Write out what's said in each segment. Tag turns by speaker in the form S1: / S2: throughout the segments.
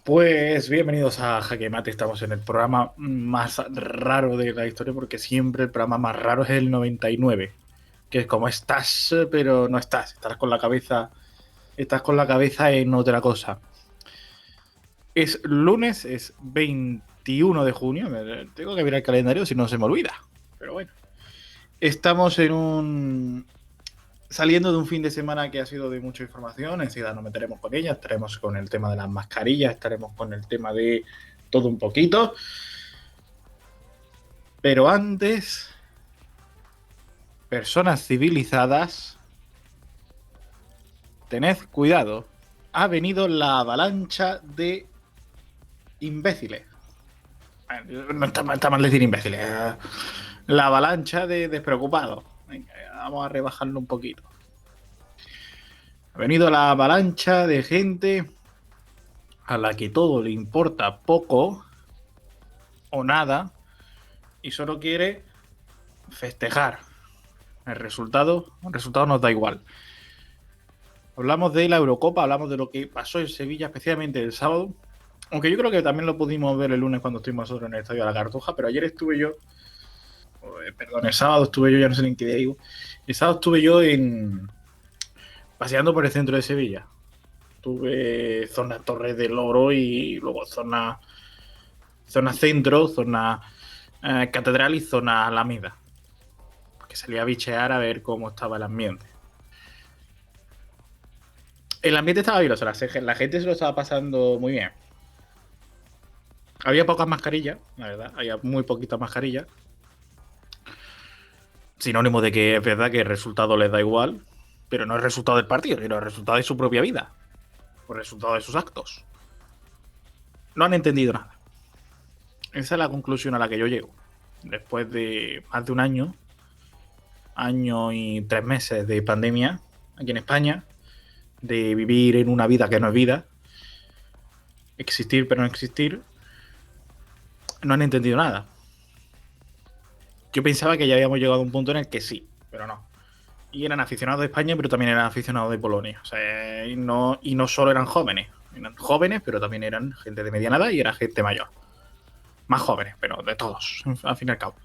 S1: Pues bienvenidos a Jaque Mate. Estamos en el programa más raro de la historia, porque siempre el programa más raro es el 99, que es como estás, pero no estás. Estás con la cabeza en otra cosa. Es lunes, es 21 de junio. Tengo que mirar el calendario si no se me olvida. Pero bueno, estamos saliendo de un fin de semana que ha sido de mucha información. Enseguida nos meteremos con ella. Estaremos con el tema de las mascarillas, estaremos con el tema de todo un poquito. Pero antes, personas civilizadas, tened cuidado. Ha venido la avalancha de imbéciles. No está mal decir imbéciles. La avalancha de despreocupados. Venga, vamos a rebajarlo un poquito. Ha venido la avalancha de gente a la que todo le importa poco o nada y solo quiere festejar. El resultado nos da igual. Hablamos de la Eurocopa, hablamos de lo que pasó en Sevilla, especialmente el sábado. Aunque yo creo que también lo pudimos ver el lunes cuando estuvimos nosotros en el Estadio de la Cartuja, pero ayer estuve yo. El sábado estuve yo, ya no sé ni en qué día digo. El sábado estuve yo paseando por el centro de Sevilla. Tuve zona Torres del Oro y luego zona centro, zona catedral y zona Alameda. Porque salí a bichear a ver cómo estaba el ambiente. El ambiente estaba bien, o sea, la gente se lo estaba pasando muy bien. Había pocas mascarillas, la verdad, había muy poquitas mascarillas. Sinónimo de que es verdad que el resultado les da igual, pero no es el resultado del partido, sino el resultado de su propia vida, o el resultado de sus actos. No han entendido nada. Esa es la conclusión a la que yo llego. Después de más de un año y 3 meses de pandemia aquí en España, de vivir en una vida que no es vida, existir pero no existir, no han entendido nada. Yo pensaba que ya habíamos llegado a un punto en el que sí, pero no. Y eran aficionados de España, pero también eran aficionados de Polonia. O sea, y no solo eran jóvenes. Eran jóvenes, pero también eran gente de mediana edad y era gente mayor. Más jóvenes, pero de todos, al fin y al cabo.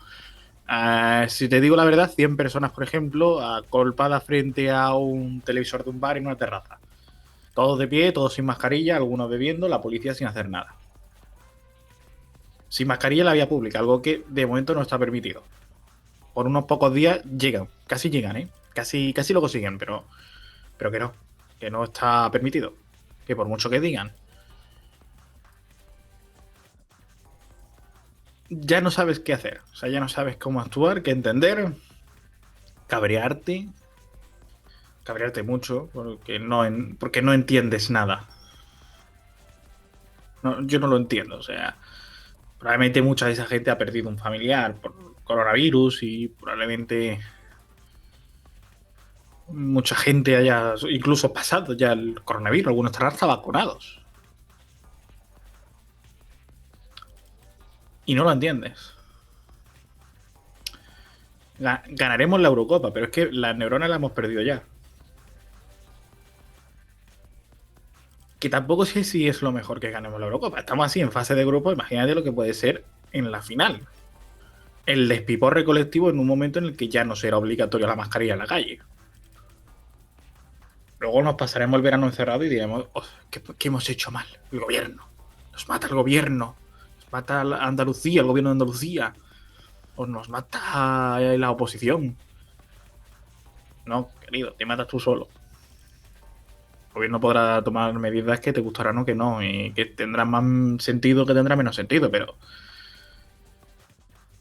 S1: Si te digo la verdad, 100 personas, por ejemplo, agolpadas frente a un televisor de un bar en una terraza. Todos de pie, todos sin mascarilla, algunos bebiendo, la policía sin hacer nada. Sin mascarilla en la vía pública, algo que de momento no está permitido. Por unos pocos días llegan, casi llegan, ¿eh? Casi lo consiguen, pero que no está permitido. Que por mucho que digan, ya no sabes qué hacer. O sea, ya no sabes cómo actuar, qué entender, cabrearte mucho, porque no entiendes nada. No, yo no lo entiendo, o sea, probablemente mucha de esa gente ha perdido un familiar por coronavirus y probablemente mucha gente haya incluso pasado ya el coronavirus, algunos estarán hasta vacunados. Y no lo entiendes. Ganaremos la Eurocopa, pero es que las neuronas las hemos perdido ya. Que tampoco sé si es lo mejor que ganemos la Eurocopa. Estamos así en fase de grupo, imagínate lo que puede ser en la final. El despiporre colectivo en un momento en el que ya no será obligatoria la mascarilla en la calle. Luego nos pasaremos el verano encerrado y diremos, oh, ¿qué hemos hecho mal? El gobierno. Nos mata el gobierno. Nos mata Andalucía, el gobierno de Andalucía. O nos mata la oposición. No, querido, te matas tú solo. El gobierno podrá tomar medidas que te gustarán o que no, y que tendrán más sentido, que tendrán menos sentido, pero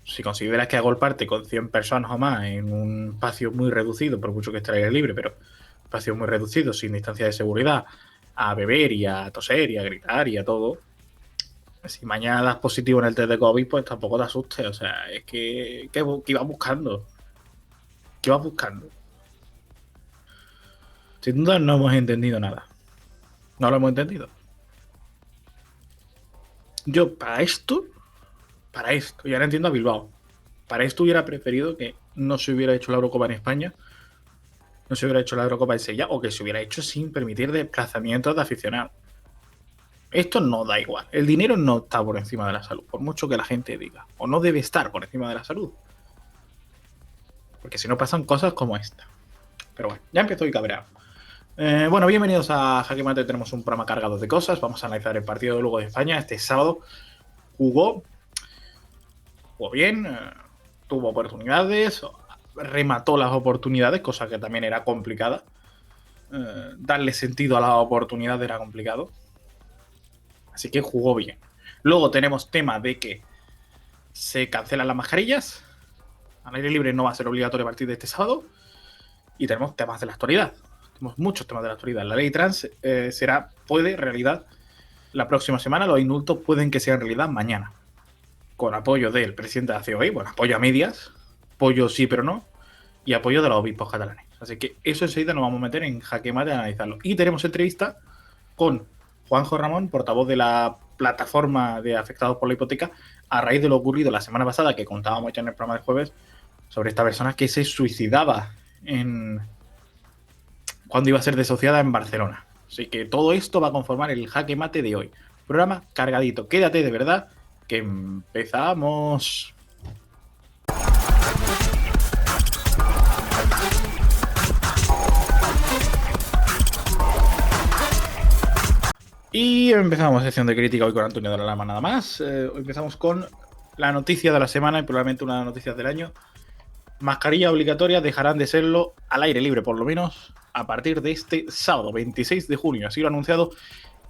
S1: si consideras que agolparte con 100 personas o más en un espacio muy reducido, por mucho que esté al aire libre, pero espacio muy reducido, sin distancia de seguridad, a beber y a toser y a gritar y a todo, si mañana das positivo en el test de COVID, pues tampoco te asustes. O sea, es que ibas buscando. ¿Qué ibas buscando? Sin duda no hemos entendido nada. No lo hemos entendido. Yo para esto, y ahora entiendo a Bilbao, para esto hubiera preferido que no se hubiera hecho la Eurocopa en España, no se hubiera hecho la Eurocopa en Sevilla, o que se hubiera hecho sin permitir desplazamientos de aficionados. Esto no da igual. El dinero no está por encima de la salud, por mucho que la gente diga. O no debe estar por encima de la salud. Porque si no pasan cosas como esta. Pero bueno, ya empezó y cabreado. Bueno, bienvenidos a Jaque Mate. Tenemos un programa cargado de cosas. Vamos a analizar el partido de Lugo de España. Este sábado jugó bien, tuvo oportunidades, remató las oportunidades, cosa que también era complicada. Darle sentido a la oportunidad era complicado. Así que jugó bien. Luego tenemos tema de que se cancelan las mascarillas. Al aire libre no va a ser obligatorio a partir de este sábado. Y tenemos temas de la actualidad. Tenemos muchos temas de la actualidad. La ley trans puede realidad la próxima semana. Los indultos pueden que sean realidad mañana. Con apoyo del presidente de la COE, bueno, apoyo a medias, apoyo sí pero no, y apoyo de los obispos catalanes. Así que eso enseguida nos vamos a meter en Jaque Mate a analizarlo. Y tenemos entrevista con Juanjo Ramón, portavoz de la plataforma de afectados por la hipoteca, a raíz de lo ocurrido la semana pasada, que contábamos ya en el programa de jueves, sobre esta persona que se suicidaba cuando iba a ser desociada en Barcelona. Así que todo esto va a conformar el Jaque Mate de hoy. Programa cargadito. Quédate de verdad, que empezamos. Y empezamos sección de crítica hoy con Antonio de la Lama nada más. Hoy empezamos con la noticia de la semana y probablemente una de las noticias del año. Mascarillas obligatorias dejarán de serlo al aire libre, por lo menos a partir de este sábado, 26 de junio. Así lo ha anunciado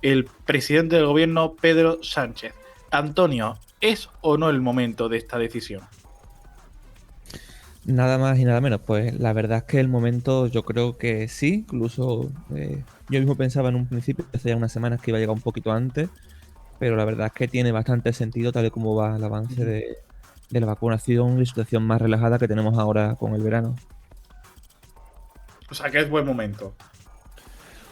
S1: el presidente del gobierno, Pedro Sánchez. Antonio, ¿es o no el momento de esta decisión?
S2: Nada más y nada menos. Pues la verdad es que el momento yo creo que sí. Incluso yo mismo pensaba en un principio, hace ya unas semanas, que iba a llegar un poquito antes. Pero la verdad es que tiene bastante sentido tal y como va el avance de la vacunación y la situación más relajada que tenemos ahora con el verano.
S1: O sea, que es buen momento.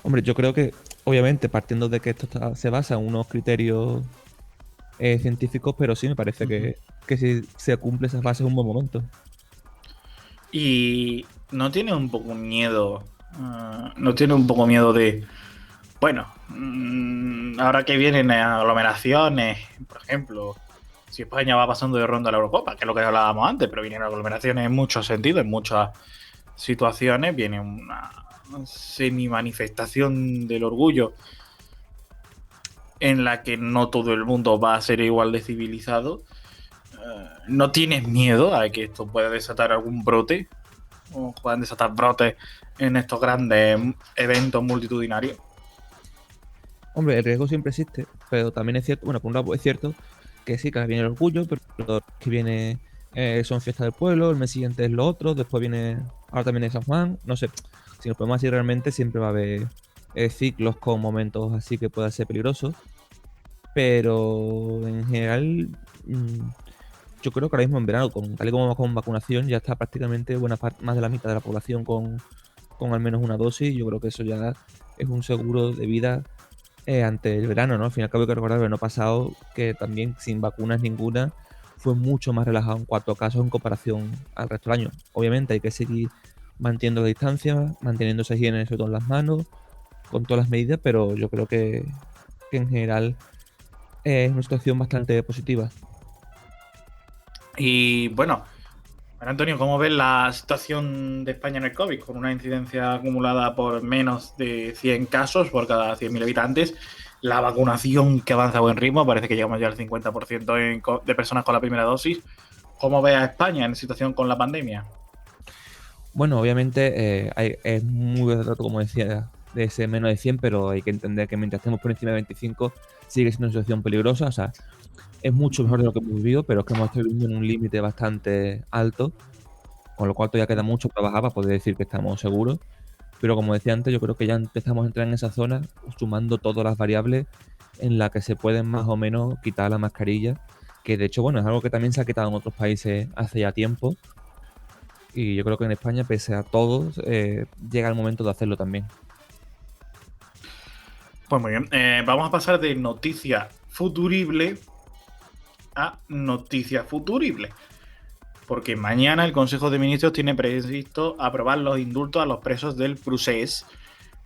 S2: Hombre, yo creo que, obviamente, partiendo de que esto se basa en unos criterios científicos, pero sí me parece que si se cumple esas bases es un buen momento.
S1: Y no tiene un poco miedo, de, bueno, ahora que vienen aglomeraciones, por ejemplo, si España va pasando de ronda a la Eurocopa, que es lo que hablábamos antes, pero vienen aglomeraciones en muchos sentidos, en muchas situaciones, viene una semi-manifestación del orgullo en la que no todo el mundo va a ser igual de civilizado. ¿No tienes miedo a que esto pueda desatar algún brote? ¿O puedan desatar brotes en estos grandes eventos multitudinarios?
S2: Hombre, el riesgo siempre existe, pero también es cierto, bueno, por un lado es cierto que sí, que viene el orgullo, pero que viene, son fiestas del pueblo, el mes siguiente es lo otro, después viene, ahora también es San Juan, no sé, si nos podemos decir realmente siempre va a haber ciclos con momentos así que puedan ser peligrosos, pero en general yo creo que ahora mismo en verano, tal y como vamos con vacunación, ya está prácticamente más de la mitad de la población con al menos una dosis. Yo creo que eso ya es un seguro de vida ante el verano, ¿no? Al fin y al cabo hay que recordar el verano pasado, que también sin vacunas ninguna fue mucho más relajado en cuanto a casos en comparación al resto del año. Obviamente hay que seguir manteniendo la distancia, manteniendo esa higiene sobre todo en las manos, con todas las medidas, pero yo creo que en general es una situación bastante positiva.
S1: Y bueno, Antonio, ¿cómo ves la situación de España en el COVID? Con una incidencia acumulada por menos de 100 casos por cada 100.000 habitantes, la vacunación que avanza a buen ritmo, parece que llegamos ya al 50% de personas con la primera dosis. ¿Cómo ves a España en situación con la pandemia?
S2: Bueno, obviamente es muy barato, como decía, de ese menos de 100, pero hay que entender que mientras estemos por encima de 25 sigue siendo una situación peligrosa. O sea, es mucho mejor de lo que hemos vivido, pero es que hemos estado viviendo en un límite bastante alto, con lo cual todavía queda mucho para bajar para poder decir que estamos seguros. Pero como decía antes, yo creo que ya empezamos a entrar en esa zona sumando todas las variables en las que se pueden más o menos quitar la mascarilla, que de hecho, bueno, es algo que también se ha quitado en otros países hace ya tiempo. Y yo creo que en España, pese a todo, llega el momento de hacerlo también.
S1: Pues muy bien. Vamos a pasar de noticia futurible a noticia futurible. Porque mañana el Consejo de Ministros tiene previsto aprobar los indultos a los presos del Procés.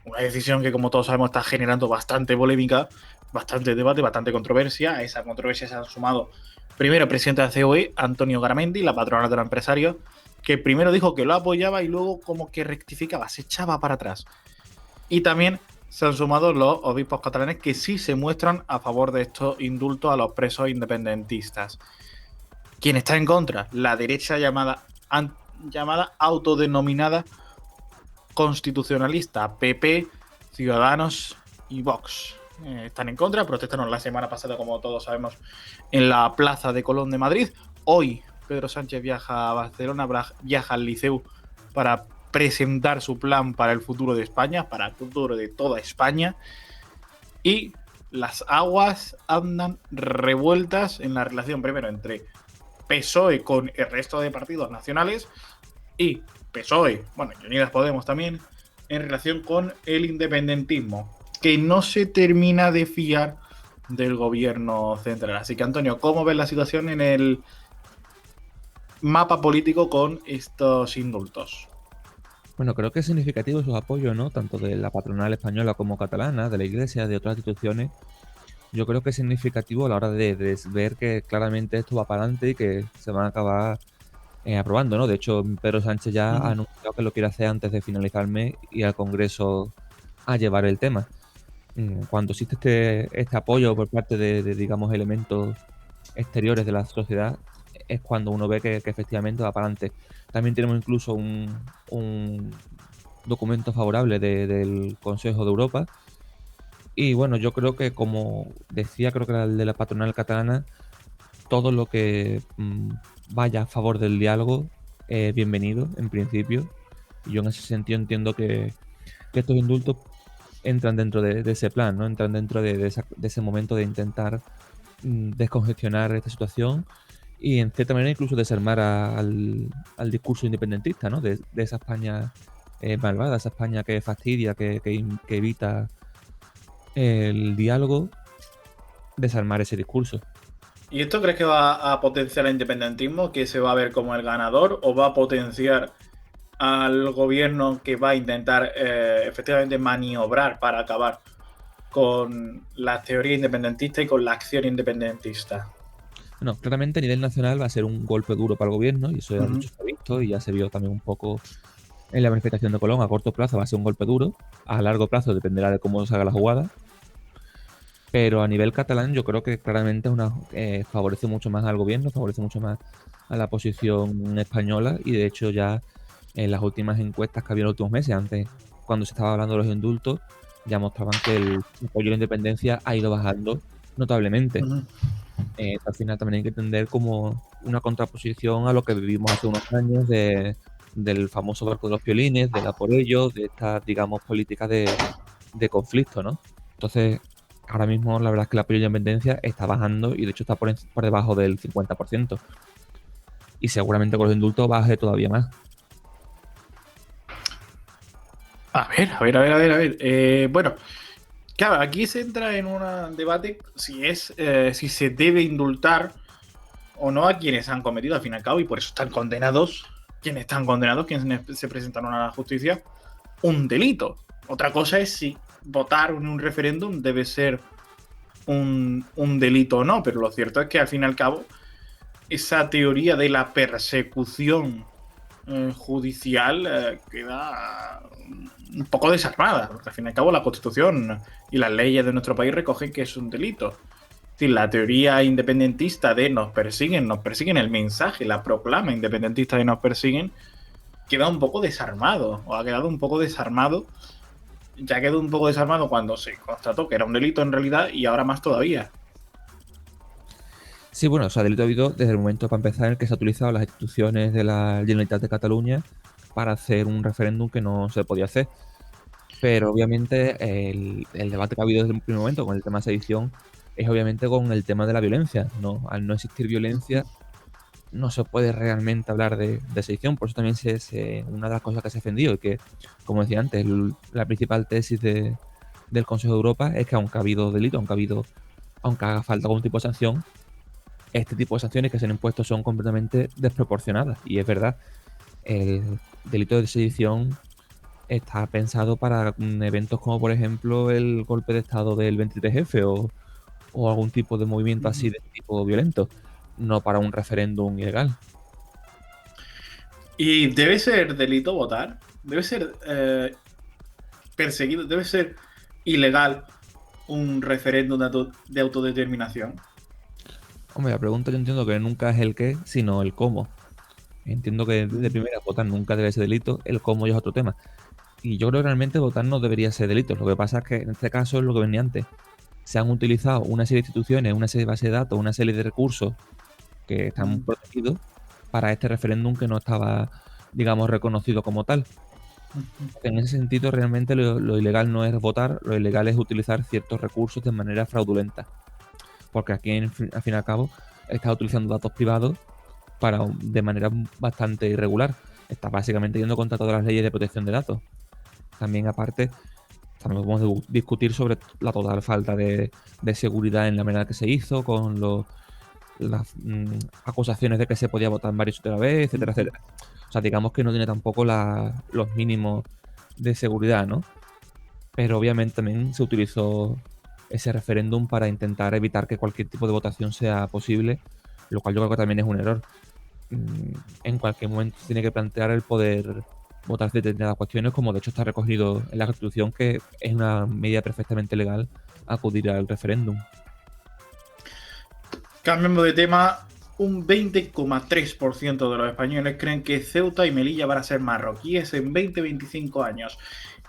S1: Una decisión que, como todos sabemos, está generando bastante polémica, bastante debate, bastante controversia. A esa controversia se han sumado primero el presidente de la COE, Antonio Garamendi, la patronal de los empresarios, que primero dijo que lo apoyaba y luego como que rectificaba, se echaba para atrás. Y también se han sumado los obispos catalanes que sí se muestran a favor de estos indultos a los presos independentistas. ¿Quién está en contra? La derecha llamada autodenominada constitucionalista, PP, Ciudadanos y Vox. Están en contra, protestaron la semana pasada, como todos sabemos, en la Plaza de Colón de Madrid. Hoy Pedro Sánchez viaja a Barcelona, viaja al Liceu para presentar su plan para el futuro de España, para el futuro de toda España. Y las aguas andan revueltas en la relación primero entre PSOE con el resto de partidos nacionales y PSOE, bueno, y Unidas Podemos también, en relación con el independentismo, que no se termina de fiar del gobierno central. Así que, Antonio, ¿cómo ves la situación en el mapa político con estos indultos?
S2: Bueno, creo que es significativo su apoyo, ¿no? Tanto de la patronal española como catalana, de la Iglesia, de otras instituciones. Yo creo que es significativo a la hora de ver que claramente esto va para adelante y que se van a acabar aprobando, ¿no? De hecho, Pedro Sánchez ya ha anunciado que lo quiere hacer antes de finalizar el mes y al Congreso a llevar el tema. Cuando existe este apoyo por parte de, digamos, elementos exteriores de la sociedad, es cuando uno ve que efectivamente va para adelante. También tenemos incluso un documento favorable del Consejo de Europa. Y bueno, yo creo que, como decía, creo que era el de la patronal catalana, todo lo que vaya a favor del diálogo es bienvenido, en principio. Y yo en ese sentido entiendo que estos indultos entran dentro de ese plan, ¿no? Entran dentro de ese momento de intentar descongestionar esta situación y, en cierta manera, incluso desarmar al discurso independentista, ¿no? De esa España malvada, esa España que fastidia, que evita el diálogo, desarmar ese discurso.
S1: ¿Y esto crees que va a potenciar el independentismo, que se va a ver como el ganador, o va a potenciar al gobierno que va a intentar efectivamente maniobrar para acabar con la teoría independentista y con la acción independentista?
S2: Bueno, claramente a nivel nacional va a ser un golpe duro para el gobierno, y eso ya mucho se ha visto y ya se vio también un poco en la manifestación de Colón. A corto plazo va a ser un golpe duro, a largo plazo dependerá de cómo se haga la jugada. Pero a nivel catalán yo creo que claramente favorece mucho más al gobierno, favorece mucho más a la posición española, y de hecho ya en las últimas encuestas que había en los últimos meses, antes cuando se estaba hablando de los indultos, ya mostraban que el apoyo a la independencia ha ido bajando notablemente. Al final también hay que entender como una contraposición a lo que vivimos hace unos años del famoso barco de los piolines, del a por ellos, de estas, digamos, políticas de conflicto, ¿no? Entonces, ahora mismo la verdad es que el apoyo a la independencia está bajando y de hecho está por debajo del 50%. Y seguramente con los indultos baje todavía más.
S1: A ver. Bueno, claro, aquí se entra en un debate si se debe indultar o no a quienes han cometido, al fin y al cabo, y por eso están condenados, quienes se presentaron a la justicia, un delito. Otra cosa es si votar en un referéndum debe ser un delito o no, pero lo cierto es que al fin y al cabo esa teoría de la persecución judicial queda un poco desarmada, porque al fin y al cabo la Constitución y las leyes de nuestro país recogen que es un delito. Es decir, la teoría independentista de nos persiguen, el mensaje, la proclama independentista de nos persiguen, queda un poco desarmado, o ha quedado un poco desarmado. Ya quedó un poco desarmado cuando se constató que era un delito en realidad, y ahora más todavía.
S2: Sí, bueno, o sea, delito ha habido desde el momento, para empezar, en el que se han utilizado las instituciones de la Generalitat de Cataluña para hacer un referéndum que no se podía hacer. Pero obviamente el debate que ha habido desde el primer momento con el tema de sedición es obviamente con el tema de la violencia. No, al no existir violencia no se puede realmente hablar de sedición. Por eso también una de las cosas que se ha defendido y que, como decía antes, la principal tesis del Consejo de Europa es que aunque ha habido delito, aunque haga falta algún tipo de sanción, este tipo de sanciones que se han impuesto son completamente desproporcionadas. Y es verdad, el delito de sedición está pensado para eventos como, por ejemplo, el golpe de Estado del 23F o algún tipo de movimiento así de tipo violento, no para un referéndum ilegal.
S1: ¿Y debe ser delito votar? ¿Debe ser perseguido? ¿Debe ser ilegal un referéndum de autodeterminación?
S2: Hombre, la pregunta yo entiendo que nunca es el qué, sino el cómo. Entiendo que de primera votar nunca debe ser delito, el cómo ya es otro tema. Y yo creo que realmente votar no debería ser delito. Lo que pasa es que en este caso es lo que venía antes. Se han utilizado una serie de instituciones, una serie de bases de datos, una serie de recursos que están protegidos para este referéndum que no estaba, digamos, reconocido como tal. En ese sentido, realmente lo ilegal no es votar, lo ilegal es utilizar ciertos recursos de manera fraudulenta. Porque aquí, al fin y al cabo, está utilizando datos privados de manera bastante irregular. Está básicamente yendo contra todas las leyes de protección de datos. También, aparte, también podemos discutir sobre la total falta de seguridad en la manera que se hizo, con las acusaciones de que se podía votar en varios otra vez, etcétera, etcétera. O sea, digamos que no tiene tampoco los mínimos de seguridad, ¿no? Pero obviamente también se utilizó ese referéndum para intentar evitar que cualquier tipo de votación sea posible, lo cual yo creo que también es un error. En cualquier momento se tiene que plantear el poder votar determinadas cuestiones, como de hecho está recogido en la Constitución, que es una medida perfectamente legal acudir al referéndum.
S1: Cambiando de tema, un 20,3% de los españoles creen que Ceuta y Melilla van a ser marroquíes en 20-25 años.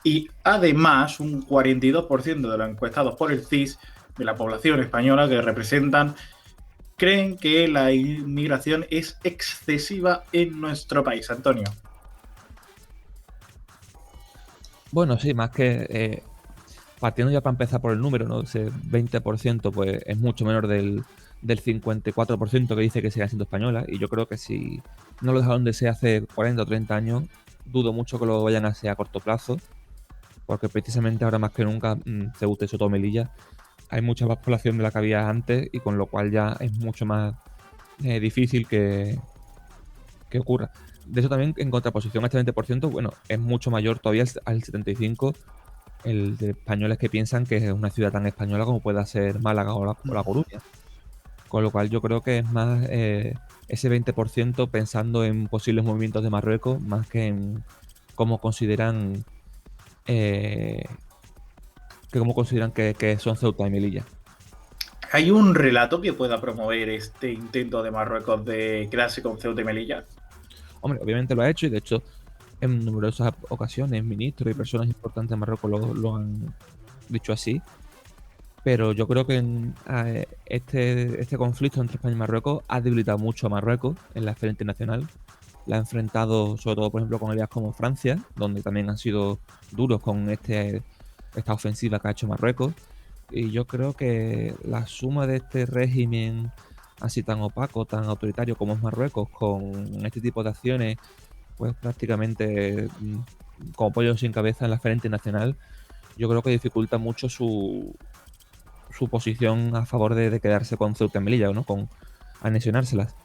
S1: Y además, un 42% de los encuestados por el CIS de la población española que representan creen que la inmigración es excesiva en nuestro país. Antonio.
S2: Bueno, sí, más que partiendo ya para empezar por el número, ¿no? Ese 20% pues es mucho menor del 54% que dice que sigan siendo españolas. Y yo creo que si no lo dejaron de ser hace 40 o 30 años, dudo mucho que lo vayan a ser a corto plazo. Porque precisamente ahora más que nunca, Ceuta y Soto Melilla, hay mucha más población de la que había antes y con lo cual ya es mucho más difícil que ocurra. De eso también, en contraposición a este 20%, bueno, es mucho mayor todavía al 75% el de españoles que piensan que es una ciudad tan española como pueda ser Málaga o la Coruña. Con lo cual yo creo que es más ese 20% pensando en posibles movimientos de Marruecos, más que en cómo consideran que son Ceuta y Melilla.
S1: ¿Hay un relato que pueda promover este intento de Marruecos de quedarse con Ceuta y Melilla?
S2: Hombre, obviamente lo ha hecho y de hecho en numerosas ocasiones ministros y personas importantes de Marruecos lo han dicho así. Pero yo creo que este conflicto entre España y Marruecos ha debilitado mucho a Marruecos en la esfera internacional. La ha enfrentado sobre todo, por ejemplo, con aliados como Francia, donde también han sido duros con esta ofensiva que ha hecho Marruecos. Y yo creo que la suma de este régimen así tan opaco, tan autoritario como es Marruecos, con este tipo de acciones, pues prácticamente como pollo sin cabeza en la esfera internacional, yo creo que dificulta mucho su posición a favor de quedarse con Ceuta y Melilla, ¿no? Con anexionárselas.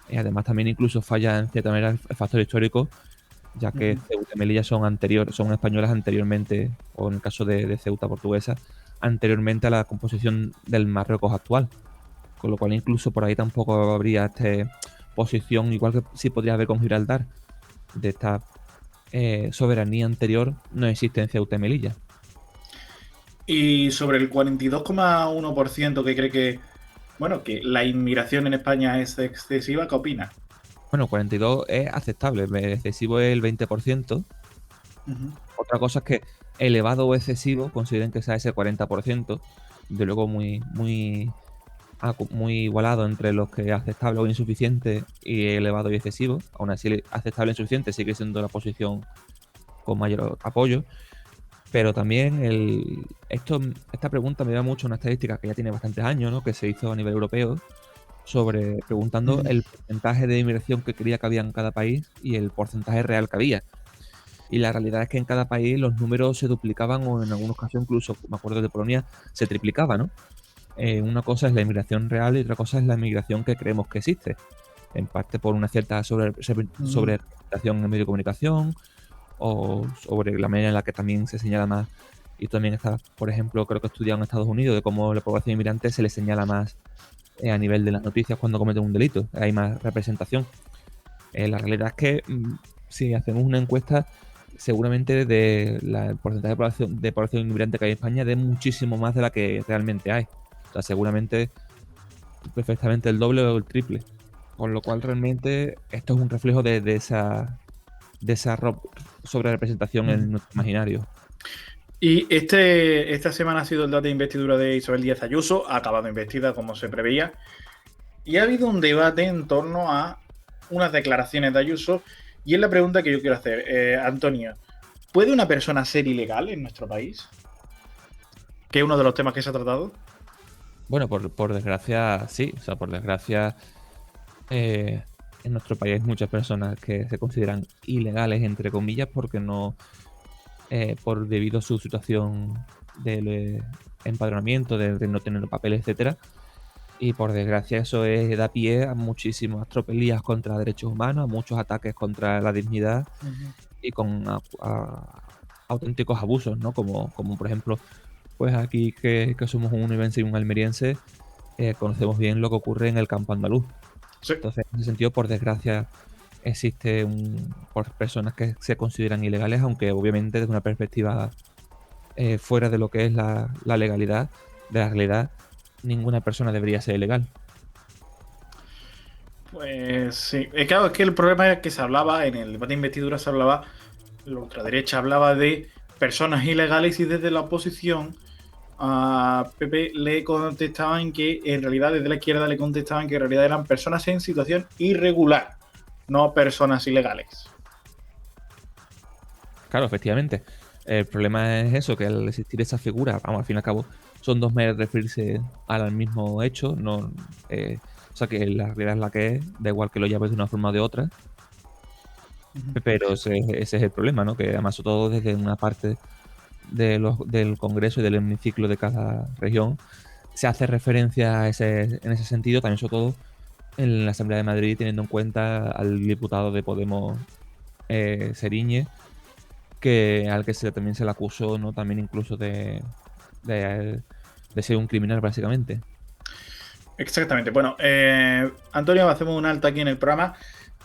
S2: Y además también incluso falla en cierta manera el factor histórico, ya que Ceuta y Melilla son españolas anteriormente, o en el caso de Ceuta portuguesa, anteriormente a la composición del Marruecos actual. Con lo cual incluso por ahí tampoco habría esta posición, igual que sí podría haber con Gibraltar, de esta soberanía anterior, no existe en Ceuta y Melilla.
S1: Y sobre el 42,1% que cree que, bueno, que la inmigración en España es excesiva, ¿qué opina?
S2: Bueno, 42 es aceptable, excesivo es el 20%. Otra cosa es que elevado o excesivo consideren que sea ese 40%, de luego muy, muy, muy igualado entre los que es aceptable o insuficiente y elevado y excesivo. Aún así, aceptable e insuficiente sigue siendo la posición con mayor apoyo. Pero también esta pregunta me da mucho a una estadística que ya tiene bastantes años, ¿no? Que se hizo a nivel europeo, preguntando
S1: Mm.
S2: el porcentaje de inmigración que creía que había en cada país y el porcentaje real que había. Y la realidad es que en cada país los números se duplicaban o en algunos casos incluso, me acuerdo de Polonia, se triplicaba, ¿no? Una cosa es la inmigración real y otra cosa es la inmigración que creemos que existe. En parte por una cierta
S1: Mm.
S2: representación en el medio de comunicación o sobre la manera en la que también se señala más. Y también está, por ejemplo, creo que he estudiado en Estados Unidos de cómo la población inmigrante se le señala más a nivel de las noticias cuando cometen un delito. Hay más representación. La realidad es que si hacemos una encuesta, seguramente el porcentaje de población inmigrante que hay en España de muchísimo más de la que realmente hay. O sea, seguramente perfectamente el doble o el triple. Con lo cual realmente esto es un reflejo de esa sobre representación
S1: Mm.
S2: en nuestro imaginario.
S1: Y esta semana ha sido el dato de investidura de Isabel Díaz Ayuso, ha acabado investida como se preveía, y ha habido un debate en torno a unas declaraciones de Ayuso, y es la pregunta que yo quiero hacer. Antonio, ¿puede una persona ser ilegal en nuestro país? Que es uno de los temas que se ha tratado.
S2: Bueno, por desgracia, sí. O sea, por desgracia, en nuestro país hay muchas personas que se consideran ilegales, entre comillas, porque no, por debido a su situación de empadronamiento, de no tener papeles, etcétera. Y por desgracia eso da pie a muchísimas tropelías contra derechos humanos, a muchos ataques contra la dignidad y con auténticos abusos, ¿no? Como por ejemplo, pues aquí que somos un univense y un almeriense, conocemos bien lo que ocurre en el campo andaluz.
S1: Sí.
S2: Entonces, en ese sentido, por desgracia, existe por personas que se consideran ilegales, aunque obviamente desde una perspectiva fuera de lo que es la legalidad, de la realidad, ninguna persona debería ser ilegal.
S1: Pues sí. Claro, es que el problema es que se hablaba, en el debate de investidura se hablaba, la ultraderecha hablaba de personas ilegales y desde la oposición a Pepe le contestaban que en realidad desde la izquierda le contestaban que en realidad eran personas en situación irregular, no personas ilegales.
S2: Claro, efectivamente. El problema es eso, que al existir esa figura, vamos, al fin y al cabo, son dos maneras de referirse al mismo hecho, no, o sea que la realidad es la que es, da igual que lo llames de una forma o de otra, pero ese es el problema, ¿no? Que además sobre todo desde una parte del Congreso y del hemiciclo de cada región se hace referencia en ese sentido, también sobre todo en la Asamblea de Madrid, teniendo en cuenta al diputado de Podemos, Seriñe, al que también se le acusó, ¿no? También incluso de, de ser un criminal, básicamente.
S1: Exactamente. Bueno, Antonio, hacemos un alto aquí en el programa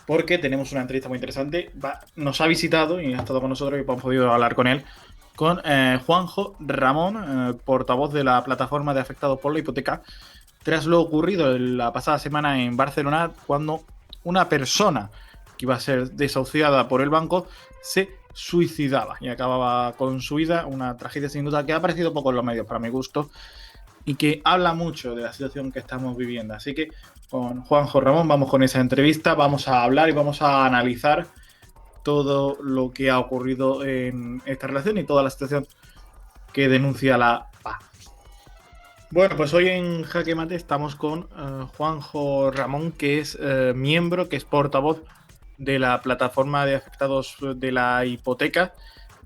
S1: porque tenemos una entrevista muy interesante. Nos ha visitado y ha estado con nosotros y hemos podido hablar con él, con Juanjo Ramón, portavoz de la plataforma de afectados por la hipoteca, tras lo ocurrido la pasada semana en Barcelona, cuando una persona que iba a ser desahuciada por el banco se suicidaba y acababa con su vida, una tragedia sin duda que ha aparecido poco en los medios para mi gusto y que habla mucho de la situación que estamos viviendo. Así que con Juanjo Ramón vamos con esa entrevista, vamos a hablar y vamos a analizar todo lo que ha ocurrido en esta relación y toda la situación que denuncia la PA. Bueno, pues hoy en Jaque Mate estamos con Juanjo Ramón, que es miembro, que es portavoz de la plataforma de afectados de la hipoteca.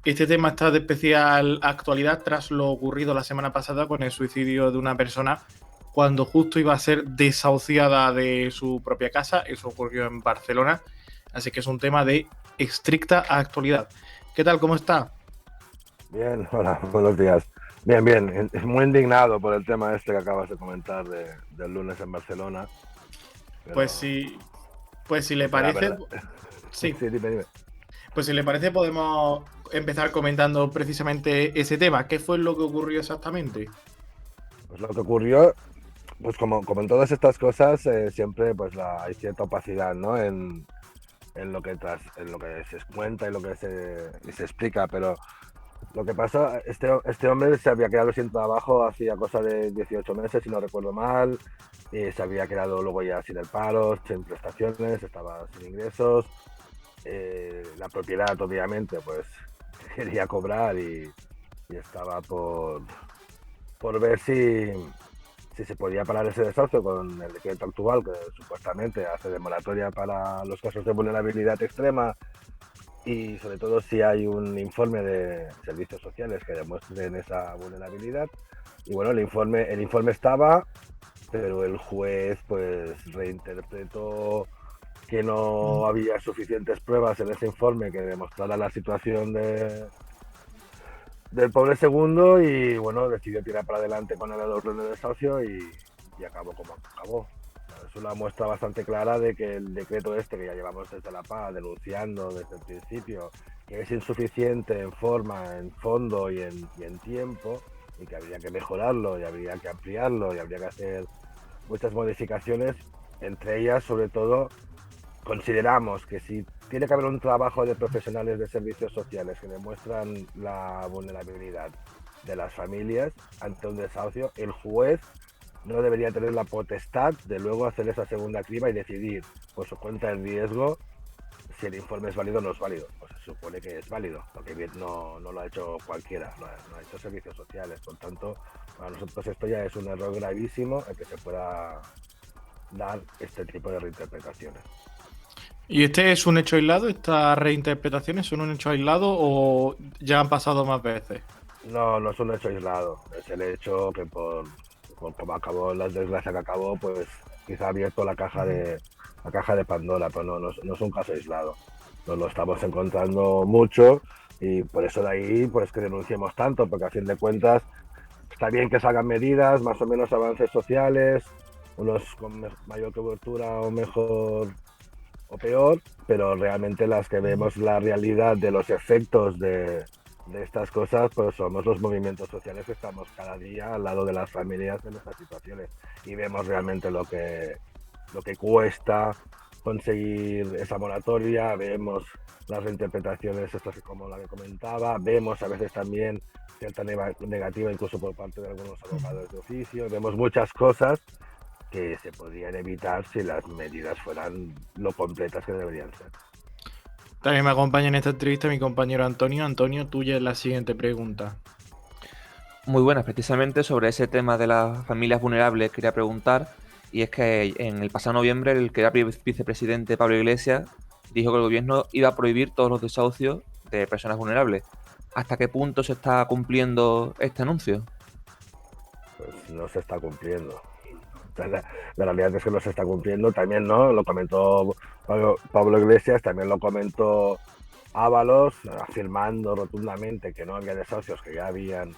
S1: Este tema está de especial actualidad tras lo ocurrido la semana pasada con el suicidio de una persona cuando justo iba a ser desahuciada de su propia casa. Eso ocurrió en Barcelona. Así que es un tema de estricta actualidad. ¿Qué tal? ¿Cómo está?
S3: Bien, hola, buenos días. Bien, bien, muy indignado por el tema este que acabas de comentar del lunes en Barcelona. Pero,
S1: pues si le parece, sí.
S3: Sí, dime.
S1: Pues si le parece podemos empezar comentando precisamente ese tema. ¿Qué fue lo que ocurrió exactamente?
S3: Pues lo que ocurrió, pues como en todas estas cosas, siempre pues hay cierta opacidad, ¿no? En lo que se cuenta y lo que se explica, pero lo que pasa, este hombre se había quedado sin trabajo hacía cosa de 18 meses, si no recuerdo mal, y se había quedado luego ya sin el paro, sin prestaciones, estaba sin ingresos. La propiedad, obviamente, pues quería cobrar y y estaba por ver si se podía parar ese desahucio con el decreto actual que supuestamente hace de moratoria para los casos de vulnerabilidad extrema, y sobre todo si hay un informe de servicios sociales que demuestren esa vulnerabilidad. Y bueno, el informe estaba, pero el juez pues reinterpretó que no había suficientes pruebas en ese informe que demostrara la situación del pobre segundo, y bueno, decidió tirar para adelante con el orden de desahucio y acabó como acabó. Es una muestra bastante clara de que el decreto este, que ya llevamos desde la PA denunciando desde el principio, que es insuficiente en forma, en fondo y en tiempo, y que habría que mejorarlo y habría que ampliarlo y habría que hacer muchas modificaciones. Entre ellas, sobre todo, consideramos que si tiene que haber un trabajo de profesionales de servicios sociales que demuestran la vulnerabilidad de las familias ante un desahucio, el juez no debería tener la potestad de luego hacer esa segunda criba y decidir por su cuenta de riesgo si el informe es válido o no es válido. Pues se supone que es válido, porque bien no lo ha hecho cualquiera, lo ha hecho servicios sociales. Por tanto, para nosotros esto ya es un error gravísimo el que se pueda dar este tipo de reinterpretaciones.
S1: ¿Y este es un hecho aislado? ¿Estas reinterpretaciones son un hecho aislado o ya han pasado más veces?
S3: No es un hecho aislado, es el hecho que por como acabó la desgracia que acabó, pues quizá ha abierto la caja de Pandora, pero no es un caso aislado. Nos lo estamos encontrando mucho y por eso de ahí pues que denunciemos tanto, porque a fin de cuentas está bien que salgan medidas, más o menos avances sociales, unos con mayor cobertura o mejor o peor, pero realmente las que vemos la realidad de los efectos de estas cosas, pues somos los movimientos sociales que estamos cada día al lado de las familias en estas situaciones y vemos realmente lo que cuesta conseguir esa moratoria, vemos las reinterpretaciones estas que, como la que comentaba, vemos a veces también cierta negativa incluso por parte de algunos abogados de oficio, vemos muchas cosas que se podrían evitar si las medidas fueran lo completas que deberían ser.
S1: También me acompaña en esta entrevista mi compañero Antonio. Antonio, tuya es la siguiente pregunta.
S2: Muy buenas, precisamente sobre ese tema de las familias vulnerables quería preguntar, y es que en el pasado noviembre el que era vicepresidente Pablo Iglesias dijo que el gobierno iba a prohibir todos los desahucios de personas vulnerables. ¿Hasta qué punto se está cumpliendo este anuncio?
S3: Pues no se está cumpliendo. La realidad es que no se está cumpliendo. También no lo comentó Pablo Iglesias, también lo comentó Ábalos, afirmando rotundamente que no había desahucios, que ya habían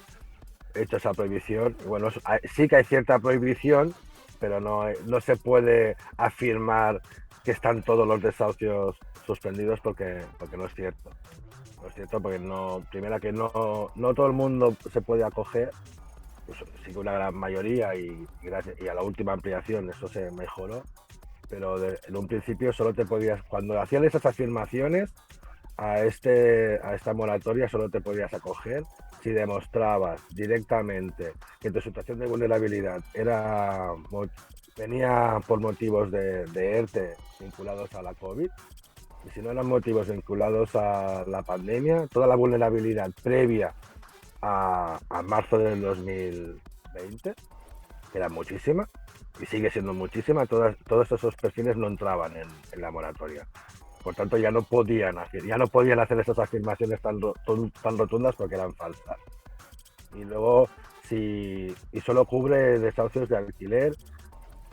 S3: hecho esa prohibición. Y bueno, sí que hay cierta prohibición, pero no se puede afirmar que están todos los desahucios suspendidos porque no es cierto. No es cierto porque primero que no todo el mundo se puede acoger. Pues sí que una gran mayoría y a la última ampliación eso se mejoró, pero en un principio solo te podías, cuando hacían esas afirmaciones a esta moratoria, solo te podías acoger si demostrabas directamente que tu situación de vulnerabilidad venía por motivos de ERTE vinculados a la COVID, y si no eran motivos vinculados a la pandemia, toda la vulnerabilidad previa a marzo del 2020, que era muchísima, y sigue siendo muchísima, todos esos perfiles no entraban en la moratoria. Por tanto, ya no podían hacer esas afirmaciones tan rotundas porque eran falsas. Y luego, y solo cubre desahucios de alquiler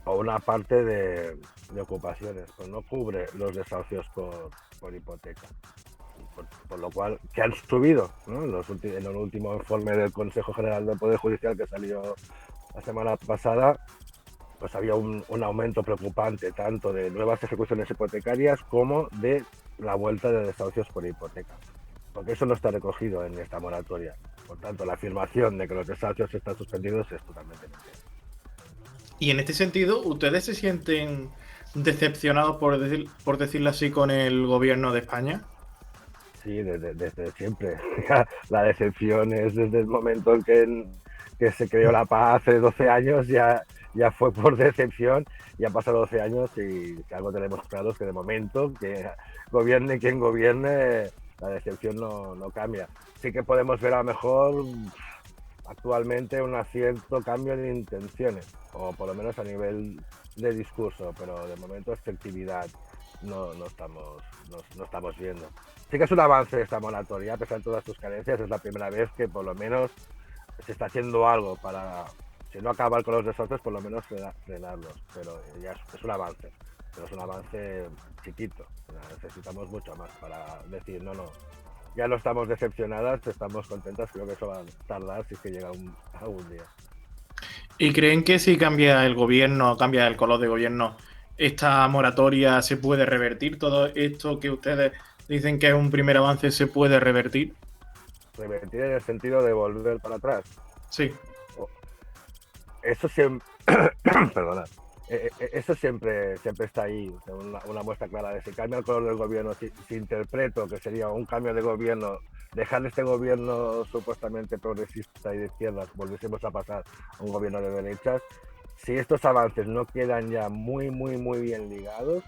S3: o una parte de ocupaciones, pues no cubre los desahucios por hipoteca. Por lo cual, que han subido, ¿no? En el último informe del Consejo General del Poder Judicial que salió la semana pasada, pues había un aumento preocupante tanto de nuevas ejecuciones hipotecarias como de la vuelta de desahucios por hipoteca, porque eso no está recogido en esta moratoria. Por tanto, la afirmación de que los desahucios están suspendidos es totalmente mentira.
S1: Y en este sentido, ¿ustedes se sienten decepcionados, por decirlo así, con el gobierno de España?
S3: Sí, desde siempre. La decepción es desde el momento en que se creó la paz hace 12 años, ya fue por decepción, y han pasado 12 años y algo tenemos claro es que de momento, que gobierne quien gobierne, la decepción no cambia. Sí que podemos ver a lo mejor actualmente un cierto cambio de intenciones, o por lo menos a nivel de discurso, pero de momento efectividad no estamos viendo. Sí que es un avance esta moratoria, a pesar de todas sus carencias, es la primera vez que por lo menos se está haciendo algo para, si no acabar con los desahucios, por lo menos frenarlos, pero ya es un avance, pero es un avance chiquito, necesitamos mucho más para decir, no, ya no estamos decepcionadas, estamos contentas, creo que eso va a tardar si es que llega algún día.
S1: ¿Y creen que si cambia el gobierno, cambia el color de gobierno, esta moratoria se puede revertir? ¿Todo esto que ustedes dicen que es un primer avance se puede revertir?
S3: Revertir en el sentido de volver para atrás.
S1: Sí.
S3: Eso siempre, perdona, eso siempre está ahí, una muestra clara de si cambia el color del gobierno, si interpreto que sería un cambio de gobierno, dejar este gobierno supuestamente progresista y de izquierdas, volviésemos a pasar a un gobierno de derechas. Si estos avances no quedan ya muy bien ligados,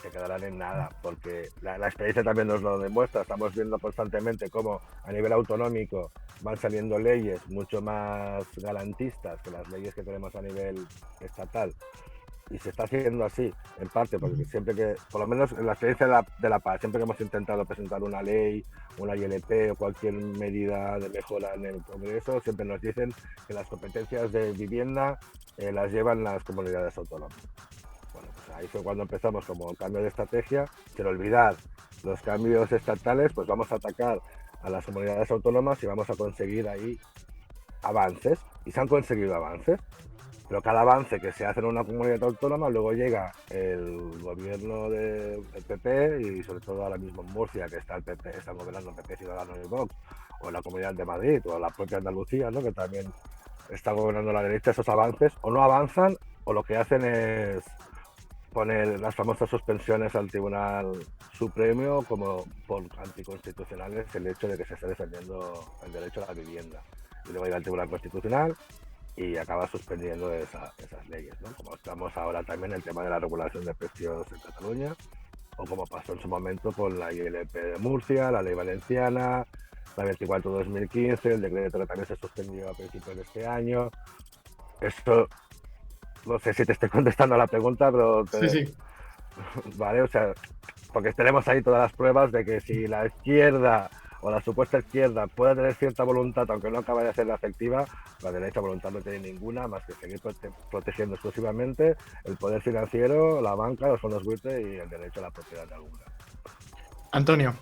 S3: se quedarán en nada, porque la experiencia también nos lo demuestra. Estamos viendo constantemente cómo a nivel autonómico van saliendo leyes mucho más garantistas que las leyes que tenemos a nivel estatal, y se está haciendo así, en parte, porque siempre que, por lo menos en la experiencia de la paz, siempre que hemos intentado presentar una ley, una ILP o cualquier medida de mejora en el Congreso, siempre nos dicen que las competencias de vivienda las llevan las comunidades autónomas. Bueno, pues ahí fue cuando empezamos como cambio de estrategia, sin olvidar los cambios estatales, pues vamos a atacar a las comunidades autónomas y vamos a conseguir ahí avances, y se han conseguido avances, pero cada avance que se hace en una comunidad autónoma, luego llega el gobierno del PP, y sobre todo ahora mismo en Murcia, que está el PP, está gobernando el PP, Ciudadanos y Vox, o en la Comunidad de Madrid, o la propia Andalucía, ¿no?, que también está gobernando la derecha. Esos avances o no avanzan, o lo que hacen es poner las famosas suspensiones al Tribunal Supremo como por anticonstitucionales, el hecho de que se esté defendiendo el derecho a la vivienda. Y luego llega el Tribunal Constitucional y acaba suspendiendo esas leyes, ¿no? Como estamos ahora también en el tema de la regulación de precios en Cataluña, o como pasó en su momento con la ILP de Murcia, la ley valenciana, la 24-2015, el decreto que también se suspendió a principios de este año. Esto, no sé si te estoy contestando a la pregunta, pero...
S1: Sí.
S3: Vale, o sea, porque tenemos ahí todas las pruebas de que si la izquierda o la supuesta izquierda puede tener cierta voluntad, aunque no acabe de ser efectiva, la derecha voluntad no tiene ninguna más que seguir protegiendo exclusivamente el poder financiero, la banca, los fondos buitre y el derecho a la propiedad de alguna.
S1: Antonio.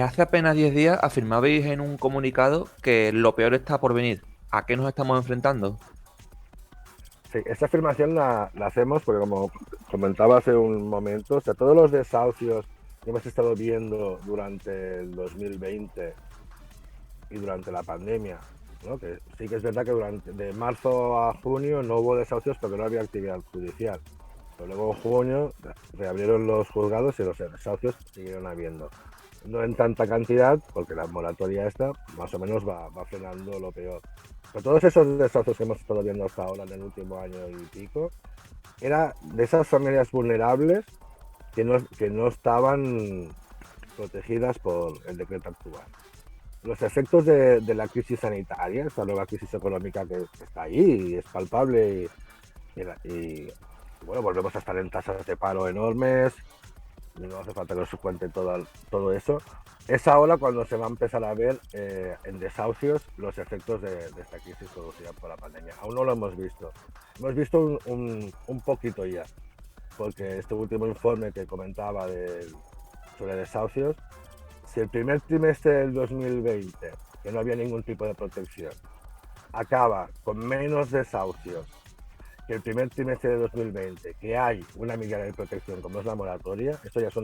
S2: Hace apenas 10 días afirmabais en un comunicado que lo peor está por venir. ¿A qué nos estamos enfrentando?
S3: Sí, esta afirmación la hacemos porque, como comentaba hace un momento, o sea, todos los desahucios que hemos estado viendo durante el 2020 y durante la pandemia, ¿no?, que sí que es verdad que de marzo a junio no hubo desahucios porque no había actividad judicial, pero luego en junio reabrieron los juzgados y los desahucios siguieron habiendo. No en tanta cantidad, porque la moratoria esta más o menos va frenando lo peor. Pero todos esos desahucios que hemos estado viendo hasta ahora en el último año y pico, era de esas familias vulnerables que no estaban protegidas por el decreto actual. Los efectos de la crisis sanitaria, esta nueva crisis económica que está ahí y es palpable, y bueno, volvemos a estar en tasas de paro enormes, y no hace falta que os cuente todo eso. Es ahora cuando se va a empezar a ver en desahucios los efectos de esta crisis producida por la pandemia. Aún no lo hemos visto. Hemos visto un poquito ya, porque este último informe que comentaba sobre desahucios, si el primer trimestre del 2020, que no había ningún tipo de protección, acaba con menos desahucios que el primer trimestre de 2020, que hay una medida de protección como es la moratoria, esto ya es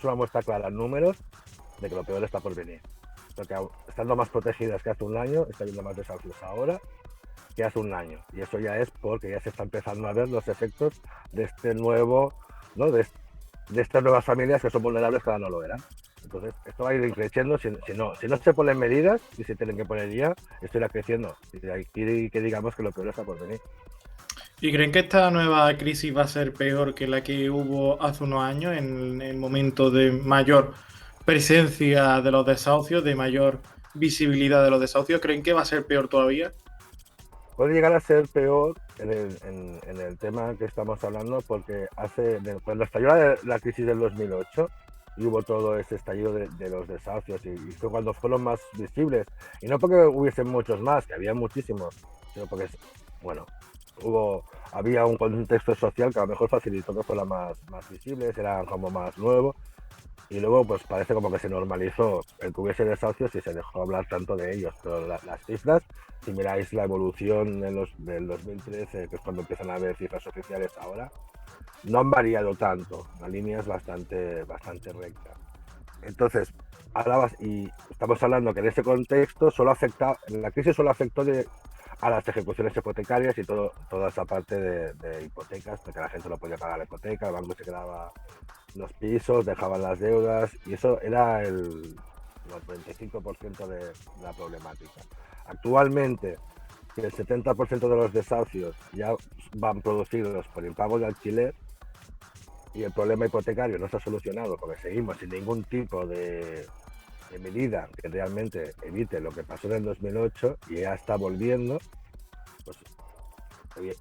S3: una muestra clara en números de que lo peor está por venir. Porque estando más protegidas que hace un año, está habiendo más desahucios ahora que hace un año. Y eso ya es porque ya se está empezando a ver los efectos de este nuevo, ¿no?, de estas nuevas familias que son vulnerables que ahora no lo eran. Entonces, esto va a ir creciendo. Si no se ponen medidas, y se tienen que poner ya, esto irá creciendo. Y aquí que digamos que lo peor está por venir.
S1: ¿Y creen que esta nueva crisis va a ser peor que la que hubo hace unos años, en el momento de mayor presencia de los desahucios, de mayor visibilidad de los desahucios? ¿Creen que va a ser peor todavía?
S3: Puede llegar a ser peor en el tema que estamos hablando, porque cuando estalló la crisis del 2008 y hubo todo ese estallido de los desahucios, y fue cuando fueron más visibles, y no porque hubiesen muchos más, que había muchísimos, sino porque, bueno, había un contexto social que a lo mejor facilitó que fuera más visibles, era como más nuevo. Y luego, pues parece como que se normalizó el que hubiese desahucios y se dejó hablar tanto de ellos. Pero las cifras, si miráis la evolución del 2013, que es cuando empiezan a haber cifras oficiales ahora, no han variado tanto. La línea es bastante recta. Entonces, y estamos hablando que en ese contexto la crisis solo afectó a las ejecuciones hipotecarias y toda esa parte de hipotecas, de que la gente no podía pagar la hipoteca, el banco se quedaba los pisos, dejaban las deudas, y eso era el 95% de la problemática. Actualmente, que el 70% de los desahucios ya van producidos por impago de alquiler, y el problema hipotecario no se ha solucionado porque seguimos sin ningún tipo de medida que realmente evite lo que pasó en el 2008 y ya está volviendo, pues